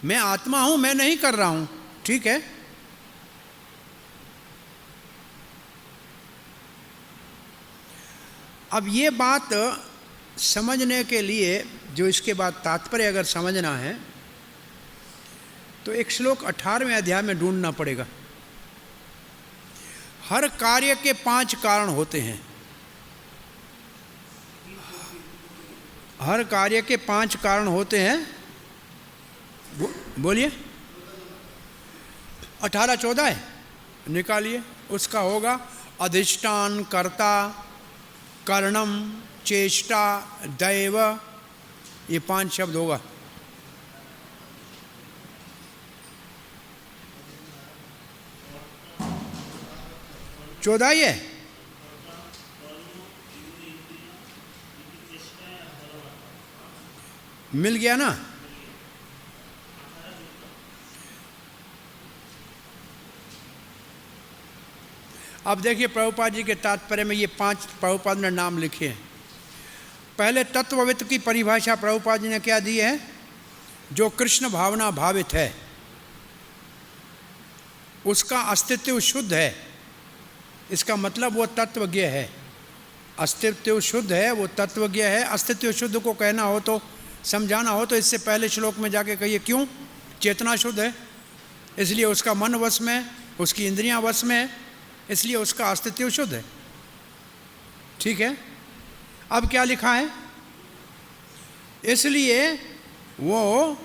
मैं आत्मा हूं, मैं नहीं कर रहा हूं। ठीक है, अब ये बात समझने के लिए जो इसके बाद तात्पर्य अगर समझना है तो एक श्लोक 18वें अध्याय में ढूंढना पड़ेगा। हर कार्य के 5 कारण होते हैं, हर कार्य के 5 कारण होते हैं। बोलिए, 18-14 है, निकालिए। उसका होगा अधिष्ठान, कर्ता, कर्णम, चेष्टा, दैव, ये 5 शब्द होगा। चौदह है, मिल गया ना? अब देखिए प्रभुपाद जी के तात्पर्य में ये 5 प्रभुपाद ने नाम लिखे हैं। पहले तत्ववित्त की परिभाषा प्रभुपाद जी ने क्या दी है? जो कृष्ण भावना भावित है उसका अस्तित्व शुद्ध है, इसका मतलब वो तत्वज्ञ है। अस्तित्व शुद्ध है, वो तत्वज्ञ है। अस्तित्व शुद्ध को कहना हो तो, समझाना हो तो इससे पहले श्लोक में जाके कहिए क्यों? चेतना शुद्ध है, इसलिए उसका मन वश में, उसकी इंद्रियां वश में है, इसलिए उसका अस्तित्व शुद्ध है। ठीक है, अब क्या लिखा है? इसलिए वो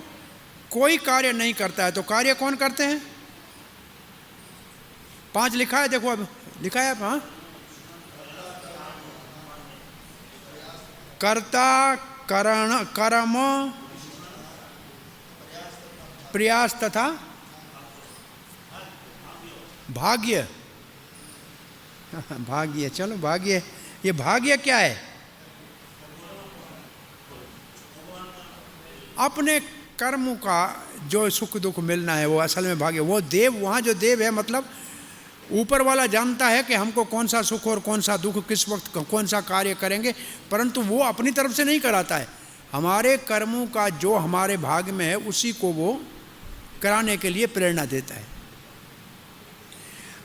कोई कार्य नहीं करता है। तो कार्य कौन करते हैं? 5 लिखा है, देखो अब लिखा है। हाँ, कर्ता, करण, कर्म, प्रयास तथा भाग्य। भाग्य, चलो भाग्य, ये भाग्य क्या है? अपने कर्म का जो सुख दुख मिलना है वो असल में भाग्य। वो देव, वहाँ जो देव है मतलब ऊपर वाला जानता है कि हमको कौन सा सुख और कौन सा दुख, किस वक्त कौन सा कार्य करेंगे, परंतु वो अपनी तरफ से नहीं कराता है। हमारे कर्मों का जो हमारे भाग्य में है उसी को वो कराने के लिए प्रेरणा देता है।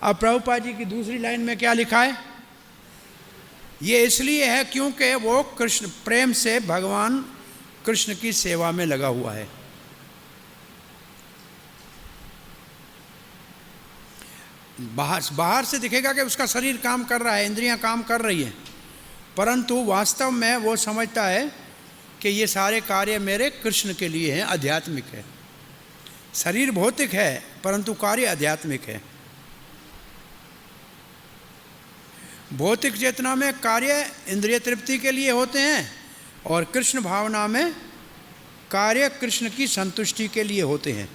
अब प्रभुपाद जी की दूसरी लाइन में क्या लिखा है? ये इसलिए है क्योंकि वो कृष्ण प्रेम से भगवान कृष्ण की सेवा में लगा हुआ है। बाहर से दिखेगा कि उसका शरीर काम कर रहा है, इंद्रियां काम कर रही हैं, परंतु वास्तव में वो समझता है कि ये सारे कार्य मेरे कृष्ण के लिए हैं, आध्यात्मिक है। शरीर भौतिक है परंतु कार्य आध्यात्मिक है। भौतिक चेतना में कार्य इंद्रिय तृप्ति के लिए होते हैं और कृष्ण भावना में कार्य कृष्ण की संतुष्टि के लिए होते हैं।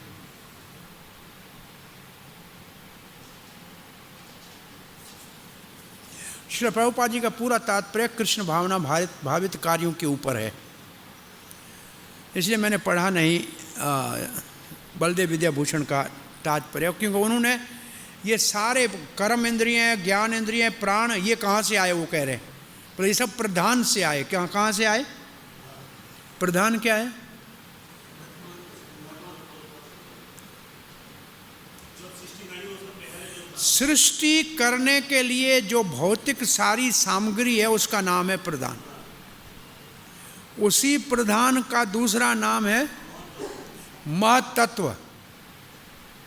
श्री प्रभुपाद जी का पूरा तात्पर्य कृष्ण भावना भावित कार्यों के ऊपर है। इसलिए मैंने पढ़ा नहीं बलदेव विद्याभूषण का तात्पर्य, क्योंकि उन्होंने ये सारे कर्म इंद्रियां, ज्ञान इंद्रियां, प्राण, ये कहाँ से आए वो कह रहे हैं, पर ये सब प्रधान से आए। कहाँ से आए? प्रधान क्या है? सृष्टि करने के लिए जो भौतिक सारी सामग्री है उसका नाम है प्रधान। उसी प्रधान का दूसरा नाम है महत्त्व।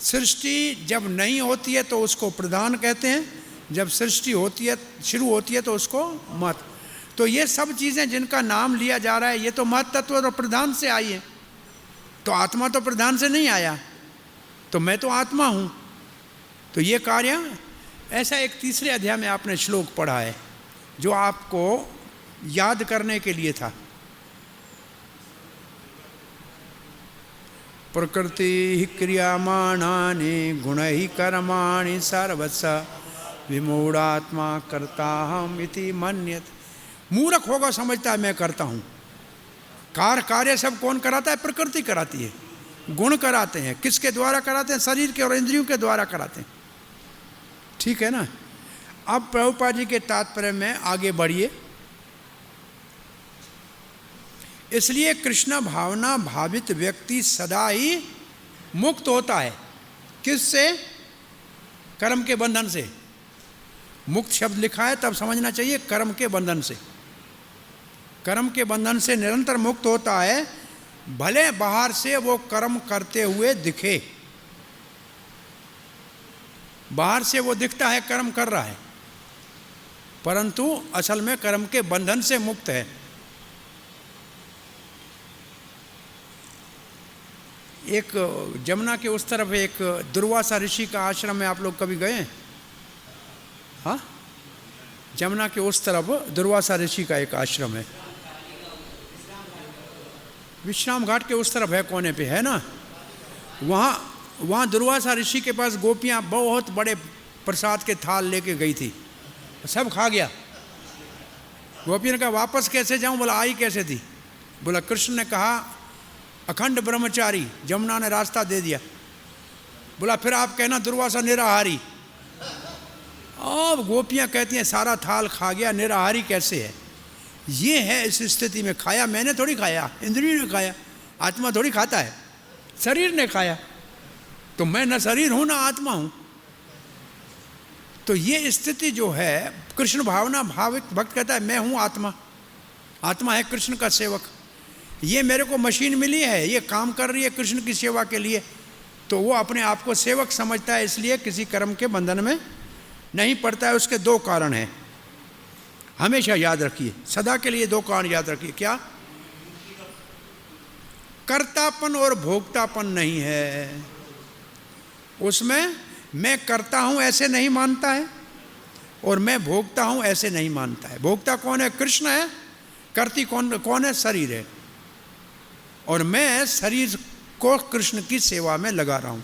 सृष्टि जब नहीं होती है तो उसको प्रधान कहते हैं, जब सृष्टि होती है, शुरू होती है तो उसको महत्व। तो ये सब चीज़ें जिनका नाम लिया जा रहा है ये तो महत्त्व और प्रधान से आई है। तो आत्मा तो प्रधान से नहीं आया, तो मैं तो आत्मा हूँ। तो ये कार्य, ऐसा एक तीसरे अध्याय में आपने श्लोक पढ़ा है जो आपको याद करने के लिए था। प्रकृति ही क्रियामाणानि गुण ही कर्माणि सर्वस्व विमूढ़ात्मा कर्ता हम इति मन्यते। मूर्ख होगा समझता है मैं करता हूँ। कार्य सब कौन कराता है? प्रकृति कराती है। गुण कराते हैं, किसके द्वारा कराते हैं? शरीर के और इंद्रियों के द्वारा कराते हैं। ठीक है ना। अब प्रभुपाद जी के तात्पर्य में आगे बढ़िए। इसलिए कृष्ण भावना भावित व्यक्ति सदा ही मुक्त होता है। किससे? कर्म के बंधन से। मुक्त शब्द लिखा है तब समझना चाहिए कर्म के बंधन से। कर्म के बंधन से निरंतर मुक्त होता है, भले बाहर से वो कर्म करते हुए दिखे। बाहर से वो दिखता है कर्म कर रहा है, परंतु असल में कर्म के बंधन से मुक्त है। एक जमुना के उस तरफ एक दुर्वासा ऋषि का आश्रम में आप लोग कभी गए हैं? हाँ, जमुना के उस तरफ दुर्वासा ऋषि का एक आश्रम है। विश्राम घाट के उस तरफ है, कोने पे है ना। वहाँ दुर्वासा ऋषि के पास गोपियाँ बहुत बड़े प्रसाद के थाल लेके गई थी, सब खा गया। गोपियों ने कहा वापस कैसे जाऊं? बोला आई कैसे थी? बोला कृष्ण ने कहा अखंड ब्रह्मचारी, जमुना ने रास्ता दे दिया। बोला फिर आप कहना दुर्वासा निराहारी। अब गोपियाँ कहती हैं सारा थाल खा गया, निराहारी कैसे है? ये है इस स्थिति में। खाया मैंने थोड़ी खाया, इंद्रिय ने खाया, आत्मा थोड़ी खाता है, शरीर ने खाया। तो मैं न शरीर हूँ ना आत्मा हूँ। तो ये स्थिति जो है, कृष्ण भावना भाविक भक्त कहता है मैं हूँ आत्मा, आत्मा है कृष्ण का सेवक। ये मेरे को मशीन मिली है, ये काम कर रही है कृष्ण की सेवा के लिए, तो वो अपने आप को सेवक समझता है, इसलिए किसी कर्म के बंधन में नहीं पड़ता है। उसके दो कारण हैं, हमेशा याद रखिए, सदा के लिए दो कारण याद रखिए। क्या? कर्तापन और भोक्तापन नहीं है। उसमें मैं करता हूं ऐसे नहीं मानता है और मैं भोगता हूं ऐसे नहीं मानता है। भोक्ता कौन है? कृष्ण है। करती कौन है? शरीर है। और मैं शरीर को कृष्ण की सेवा में लगा रहा हूं।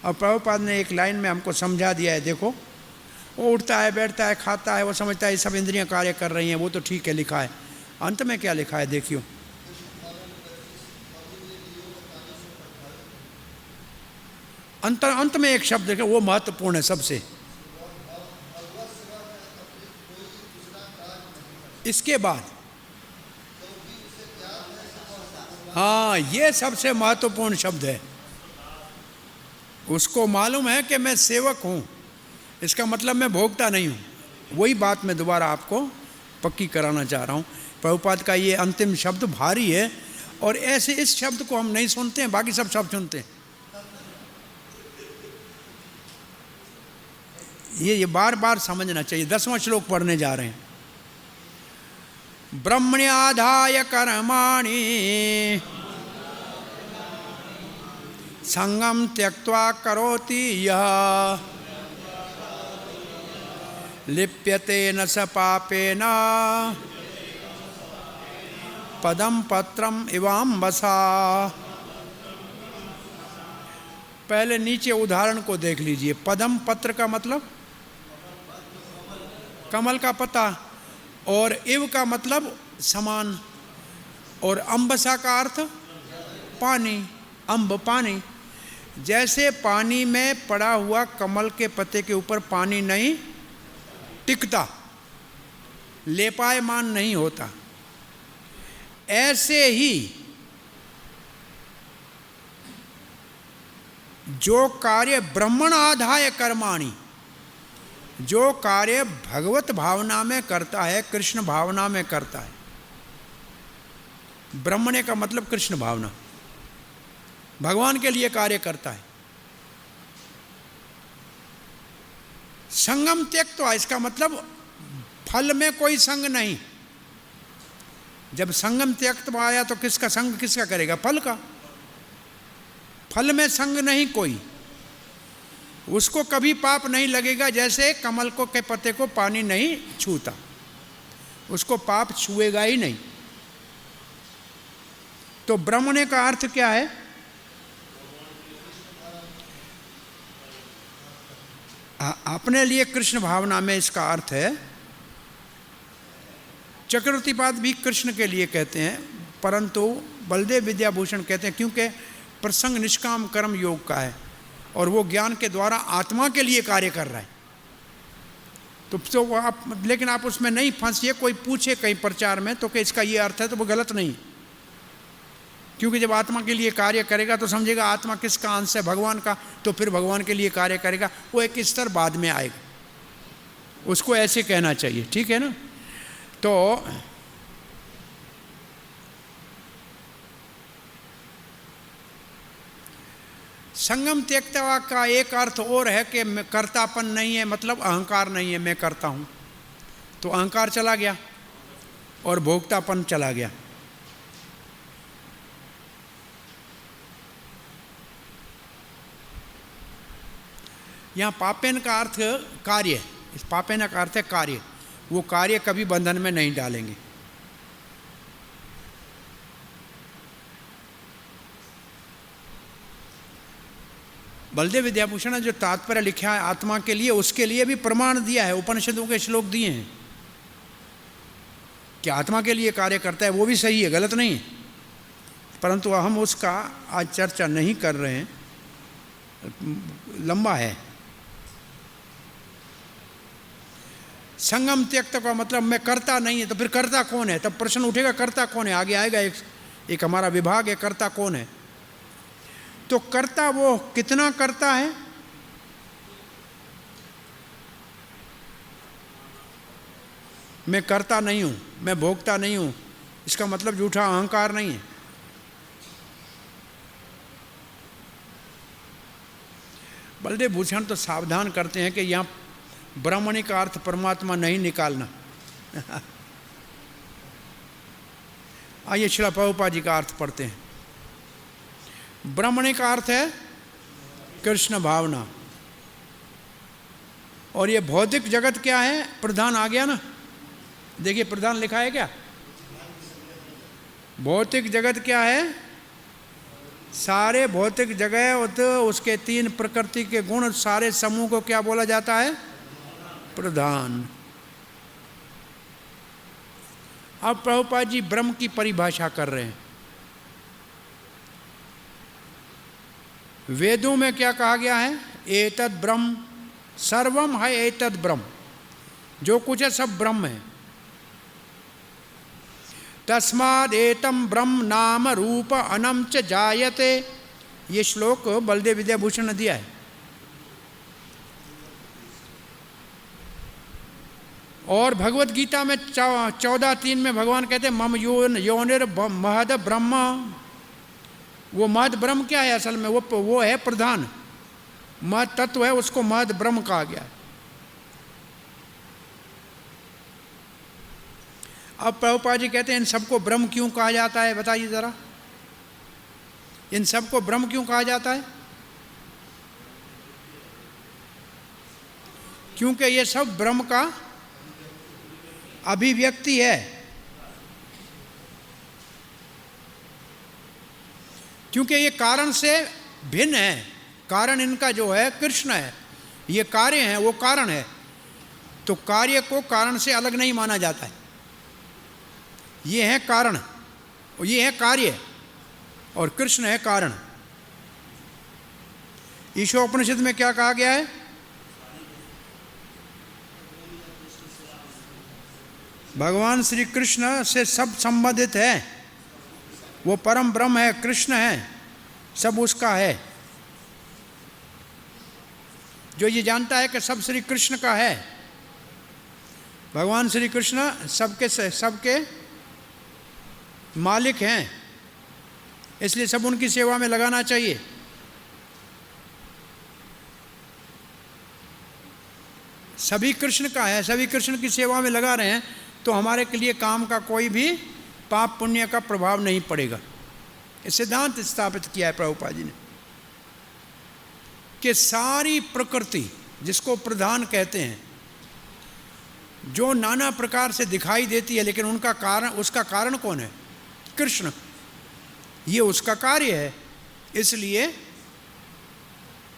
और प्रभुपाद ने एक लाइन में हमको समझा दिया है। देखो, वो उठता है, बैठता है, खाता है, वो समझता है सब इंद्रियां कार्य कर रही हैं, वो तो ठीक है लिखा है। अंत में क्या लिखा है देखियो, अंत में एक शब्द देखो, वो महत्वपूर्ण है सबसे। इसके बाद हाँ, ये सबसे महत्वपूर्ण शब्द है। उसको मालूम है कि मैं सेवक हूँ, इसका मतलब मैं भोगता नहीं हूँ। वही बात मैं दोबारा आपको पक्की कराना चाह रहा हूँ। प्रभुपाद का ये अंतिम शब्द भारी है, और ऐसे इस शब्द को हम नहीं सुनते हैं, बाकी सब शब्द सुनते हैं। ये बार बार समझना चाहिए। 10वां श्लोक पढ़ने जा रहे हैं। ब्रह्मण्याधाय कर्माणि संगम त्यक्त्वा करोति यः लिप्यते न स पापेन पदम पत्रम इवाम्बसा। पहले नीचे उदाहरण को देख लीजिए। पदम पत्र का मतलब कमल का पत्ता, और इव का मतलब समान, और अम्बसा का अर्थ पानी, अम्ब पानी। जैसे पानी में पड़ा हुआ कमल के पत्ते के ऊपर पानी नहीं टिकता, लेपायमान नहीं होता, ऐसे ही जो कार्य ब्रह्मण आधाय कर्माणि, जो कार्य भगवत भावना में करता है, कृष्ण भावना में करता है। ब्रह्मण्य का मतलब कृष्ण भावना, भगवान के लिए कार्य करता है। संगम त्यक्त्वा, इसका मतलब फल में कोई संग नहीं। जब संगम त्यक्त्वा आया तो किसका संग किसका करेगा? फल का। फल में संग नहीं कोई, उसको कभी पाप नहीं लगेगा। जैसे कमल को के पत्ते को पानी नहीं छूता, उसको पाप छुएगा ही नहीं। तो ब्रह्मणे का अर्थ क्या है? अपने लिए कृष्ण भावना में इसका अर्थ है। चक्रवर्तीपाद भी कृष्ण के लिए कहते हैं, परंतु बलदेव विद्याभूषण कहते हैं क्योंकि प्रसंग निष्काम कर्म योग का है और वो ज्ञान के द्वारा आत्मा के लिए कार्य कर रहा है। तो आप, लेकिन आप उसमें नहीं फंसिए। कोई पूछे कहीं प्रचार में तो कि इसका ये अर्थ है, तो वो गलत नहीं, क्योंकि जब आत्मा के लिए कार्य करेगा तो समझेगा आत्मा किसका अंश है? भगवान का। तो फिर भगवान के लिए कार्य करेगा, वो एक स्तर बाद में आएगा। उसको ऐसे कहना चाहिए, ठीक है ना? तो संगम त्यक्तवा का एक अर्थ और है कि मैं कर्तापन नहीं है, मतलब अहंकार नहीं है, मैं करता हूं। तो अहंकार चला गया और भोक्तापन चला गया। यहां पापेन का अर्थ कार्य, इस पापेन का अर्थ है कार्य। वो कार्य कभी बंधन में नहीं डालेंगे। बलदेव विद्याभूषण ने जो तात्पर्य लिखा है आत्मा के लिए, उसके लिए भी प्रमाण दिया है, उपनिषदों के श्लोक दिए हैं कि आत्मा के लिए कार्य करता है। वो भी सही है, गलत नहीं है, परंतु हम उसका आज चर्चा नहीं कर रहे हैं, लंबा है। संगम त्यक्त का मतलब मैं करता नहीं है, तो फिर करता कौन है? तब प्रश्न उठेगा करता कौन है? आगे आएगा एक हमारा विभाग है, करता कौन है? तो करता वो कितना करता है? मैं करता नहीं हूं, मैं भोगता नहीं हूं, इसका मतलब झूठा अहंकार नहीं है। बलदेव भूषण तो सावधान करते हैं कि यहां ब्राह्मणी का अर्थ परमात्मा नहीं निकालना। आइए श्रील प्रभुपाद जी का अर्थ पढ़ते हैं। ब्राह्मणी का अर्थ है कृष्ण भावना। और ये भौतिक जगत क्या है? प्रधान आ गया ना, देखिए प्रधान लिखा है क्या? भौतिक जगत क्या है? सारे भौतिक जगह तो उसके 3 प्रकृति के गुण, सारे समूह को क्या बोला जाता है? प्रधान। अब प्रभुपाद जी ब्रह्म की परिभाषा कर रहे हैं। वेदों में क्या कहा गया है? एतद ब्रह्म सर्वम है, एतद ब्रह्म, जो कुछ है सब ब्रह्म है। तस्माद एतम ब्रह्म नाम रूप अनम च जायते, ये श्लोक बलदेव विद्याभूषण ने दिया है। और भगवत गीता में 14:3 में भगवान कहते हैं मम योनिर महद ब्रह्म। वो महद ब्रह्म क्या है? असल में वो है प्रधान, महद तत्व है, उसको महद ब्रह्म कहा गया है। अब प्रभुपाद जी कहते हैं इन सबको ब्रह्म क्यों कहा जाता है? बताइए जरा, इन सबको ब्रह्म क्यों कहा जाता है? क्योंकि ये सब ब्रह्म का अभिव्यक्ति है। क्योंकि ये कारण से भिन्न है। कारण इनका जो है कृष्ण है, ये कार्य है, वो कारण है। तो कार्य को कारण से अलग नहीं माना जाता है। ये है कारण और ये है कार्य, और कृष्ण है कारण। ईशोपनिषद में क्या कहा गया है? भगवान श्री कृष्ण से सब संबंधित है, वो परम ब्रह्म है, कृष्ण है, सब उसका है। जो ये जानता है कि सब श्री कृष्ण का है, भगवान श्री कृष्ण सबके मालिक हैं, इसलिए सब उनकी सेवा में लगाना चाहिए। सभी कृष्ण का है, सभी कृष्ण की सेवा में लगा रहे हैं, तो हमारे के लिए काम का कोई भी पाप पुण्य का प्रभाव नहीं पड़ेगा। ये सिद्धांत स्थापित किया है प्रभुपाद जी ने कि सारी प्रकृति जिसको प्रधान कहते हैं, जो नाना प्रकार से दिखाई देती है, लेकिन उनका कारण, उसका कारण कौन है? कृष्ण। ये उसका कार्य है। इसलिए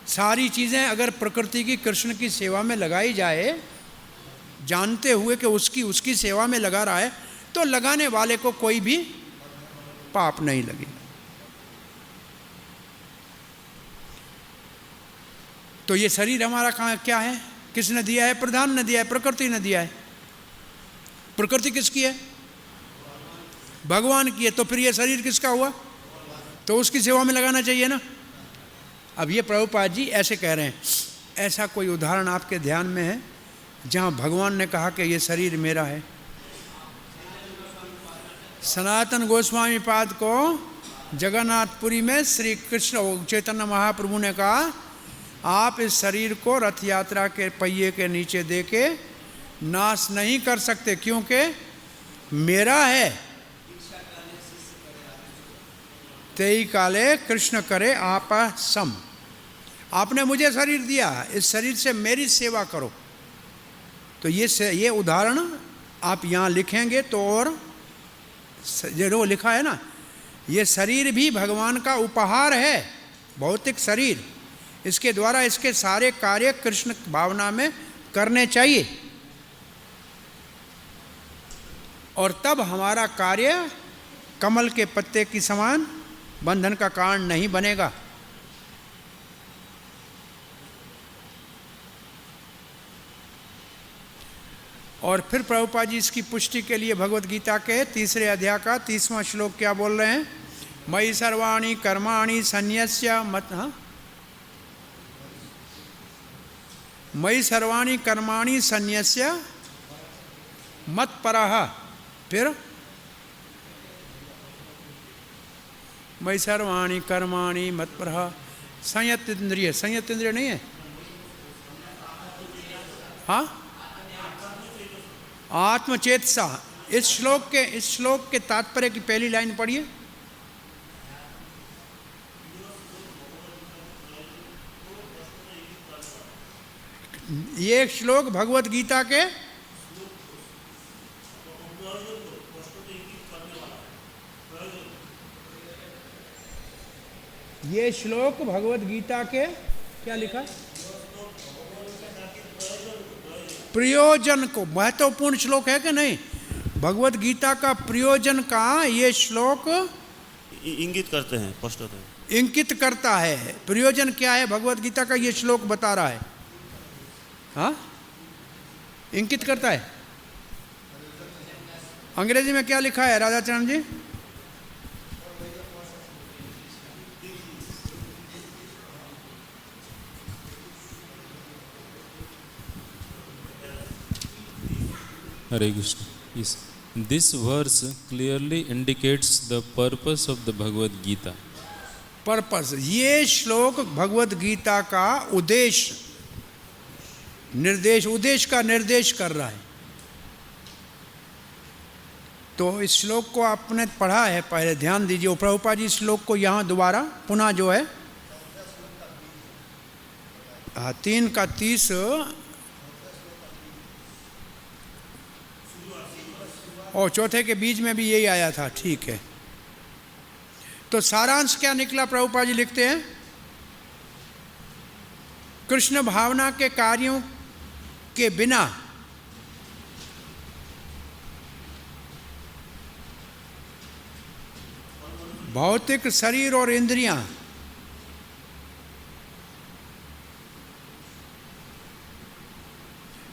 सारी चीज़ें अगर प्रकृति की कृष्ण की सेवा में लगाई जाए, जानते हुए कि उसकी सेवा में लगा रहा है, तो लगाने वाले को कोई भी पाप नहीं लगेगा। तो ये शरीर हमारा कहाँ क्या है? किसने दिया है? प्रधान ने दिया है, प्रकृति ने दिया है। प्रकृति किसकी है? भगवान की है। तो फिर ये शरीर किसका हुआ? तो उसकी सेवा में लगाना चाहिए ना। अब ये प्रभुपाद जी ऐसे कह रहे हैं, ऐसा कोई उदाहरण आपके ध्यान में है जहाँ भगवान ने कहा कि ये शरीर मेरा है? सनातन गोस्वामी पाद को जगन्नाथपुरी में श्री कृष्ण चैतन्य महाप्रभु ने कहा, आप इस शरीर को रथ यात्रा के पहिए के नीचे दे के नाश नहीं कर सकते, क्योंकि मेरा है। तेई काले कृष्ण करे आपा सम। आपने मुझे शरीर दिया, इस शरीर से मेरी सेवा करो। तो ये उदाहरण आप यहाँ लिखेंगे तो, और जो लिखा है ना, ये शरीर भी भगवान का उपहार है, भौतिक शरीर। इसके द्वारा इसके सारे कार्य कृष्ण भावना में करने चाहिए, और तब हमारा कार्य कमल के पत्ते की समान बंधन का कारण नहीं बनेगा। और फिर प्रभुपाद जी इसकी पुष्टि के लिए भगवत गीता के 3 अध्याय का 30वां श्लोक क्या बोल रहे हैं? मयि सर्वाणि कर्माणि संन्यस्य मत, मयि सर्वाणि कर्माणि संन्यस्य मत्परः। फिर मयि सर्वाणि कर्माणि मत्परः संयत इंद्रिय। संयत इंद्रिय नहीं है? हाँ, आत्मचेतसा। इस श्लोक के तात्पर्य की पहली लाइन पढ़िए। ये श्लोक भगवत गीता के ये श्लोक भगवत गीता के क्या लिखा? प्रयोजन को, महत्वपूर्ण श्लोक है कि नहीं? भगवत गीता का प्रयोजन का ये श्लोक इंगित करते हैं, स्पष्ट होते हैं, इंगित करता है। प्रयोजन क्या है भगवत गीता का, ये श्लोक बता रहा है। हाँ, इंगित करता है। अंग्रेजी में क्या लिखा है राधाचरण जी? Hare Krishna. Yes. This verse clearly indicates the purpose of the Bhagavad Gita. Purpose, ये श्लोक भगवत गीता का उद्देश्य, निर्देश, उद्देश्य का निर्देश कर रहा है। तो इस श्लोक को आपने पढ़ा है, पहले ध्यान दीजिए। प्रभुपाद जी श्लोक को यहाँ दोबारा पुनः जो है 3 का 30 और चौथे के बीच में भी यही आया था। ठीक है, तो सारांश क्या निकला? प्रभुपाद जी लिखते हैं, कृष्ण भावना के कार्यों के बिना भौतिक शरीर और इंद्रियां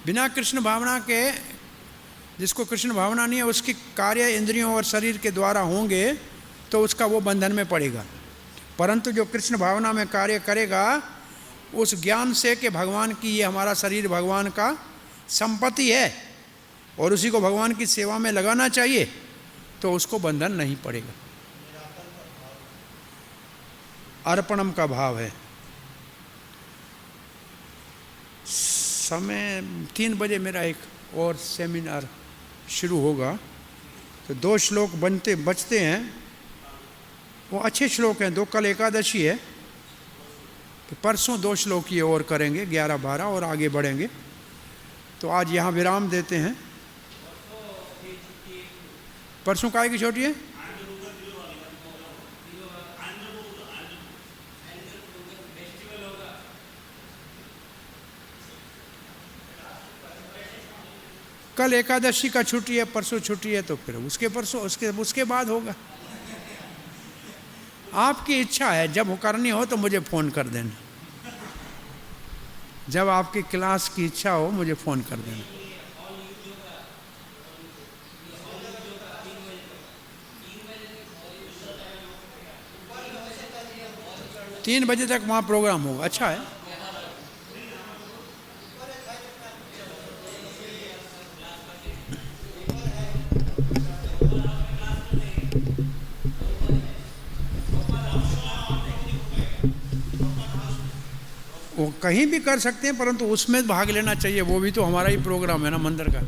बिना कृष्ण भावना के, जिसको कृष्ण भावना नहीं है, उसकी कार्य इंद्रियों और शरीर के द्वारा होंगे तो उसका वो बंधन में पड़ेगा। परंतु जो कृष्ण भावना में कार्य करेगा, उस ज्ञान से कि भगवान की ये हमारा शरीर भगवान का संपत्ति है और उसी को भगवान की सेवा में लगाना चाहिए, तो उसको बंधन नहीं पड़ेगा। अर्पणम का भाव है। समय 3 बजे मेरा एक और सेमिनार शुरू होगा, तो 2 श्लोक बचते हैं। वो अच्छे श्लोक हैं, 2 कल एकादशी है, तो परसों 2 श्लोक ये और करेंगे, 11-12 और आगे बढ़ेंगे। तो आज यहाँ विराम देते हैं। परसों काय की छुट्टी है? कल एकादशी का छुट्टी है, परसों छुट्टी है, तो फिर उसके परसों उसके बाद होगा। आपकी इच्छा है, जब करनी हो तो मुझे फ़ोन कर देना। जब आपकी क्लास की इच्छा हो मुझे फ़ोन कर देना। तीन बजे तक वहाँ प्रोग्राम होगा। अच्छा है। वो कहीं भी कर सकते हैं, परंतु उसमें भाग लेना चाहिए। वो भी तो हमारा ही प्रोग्राम है ना, मंदिर का।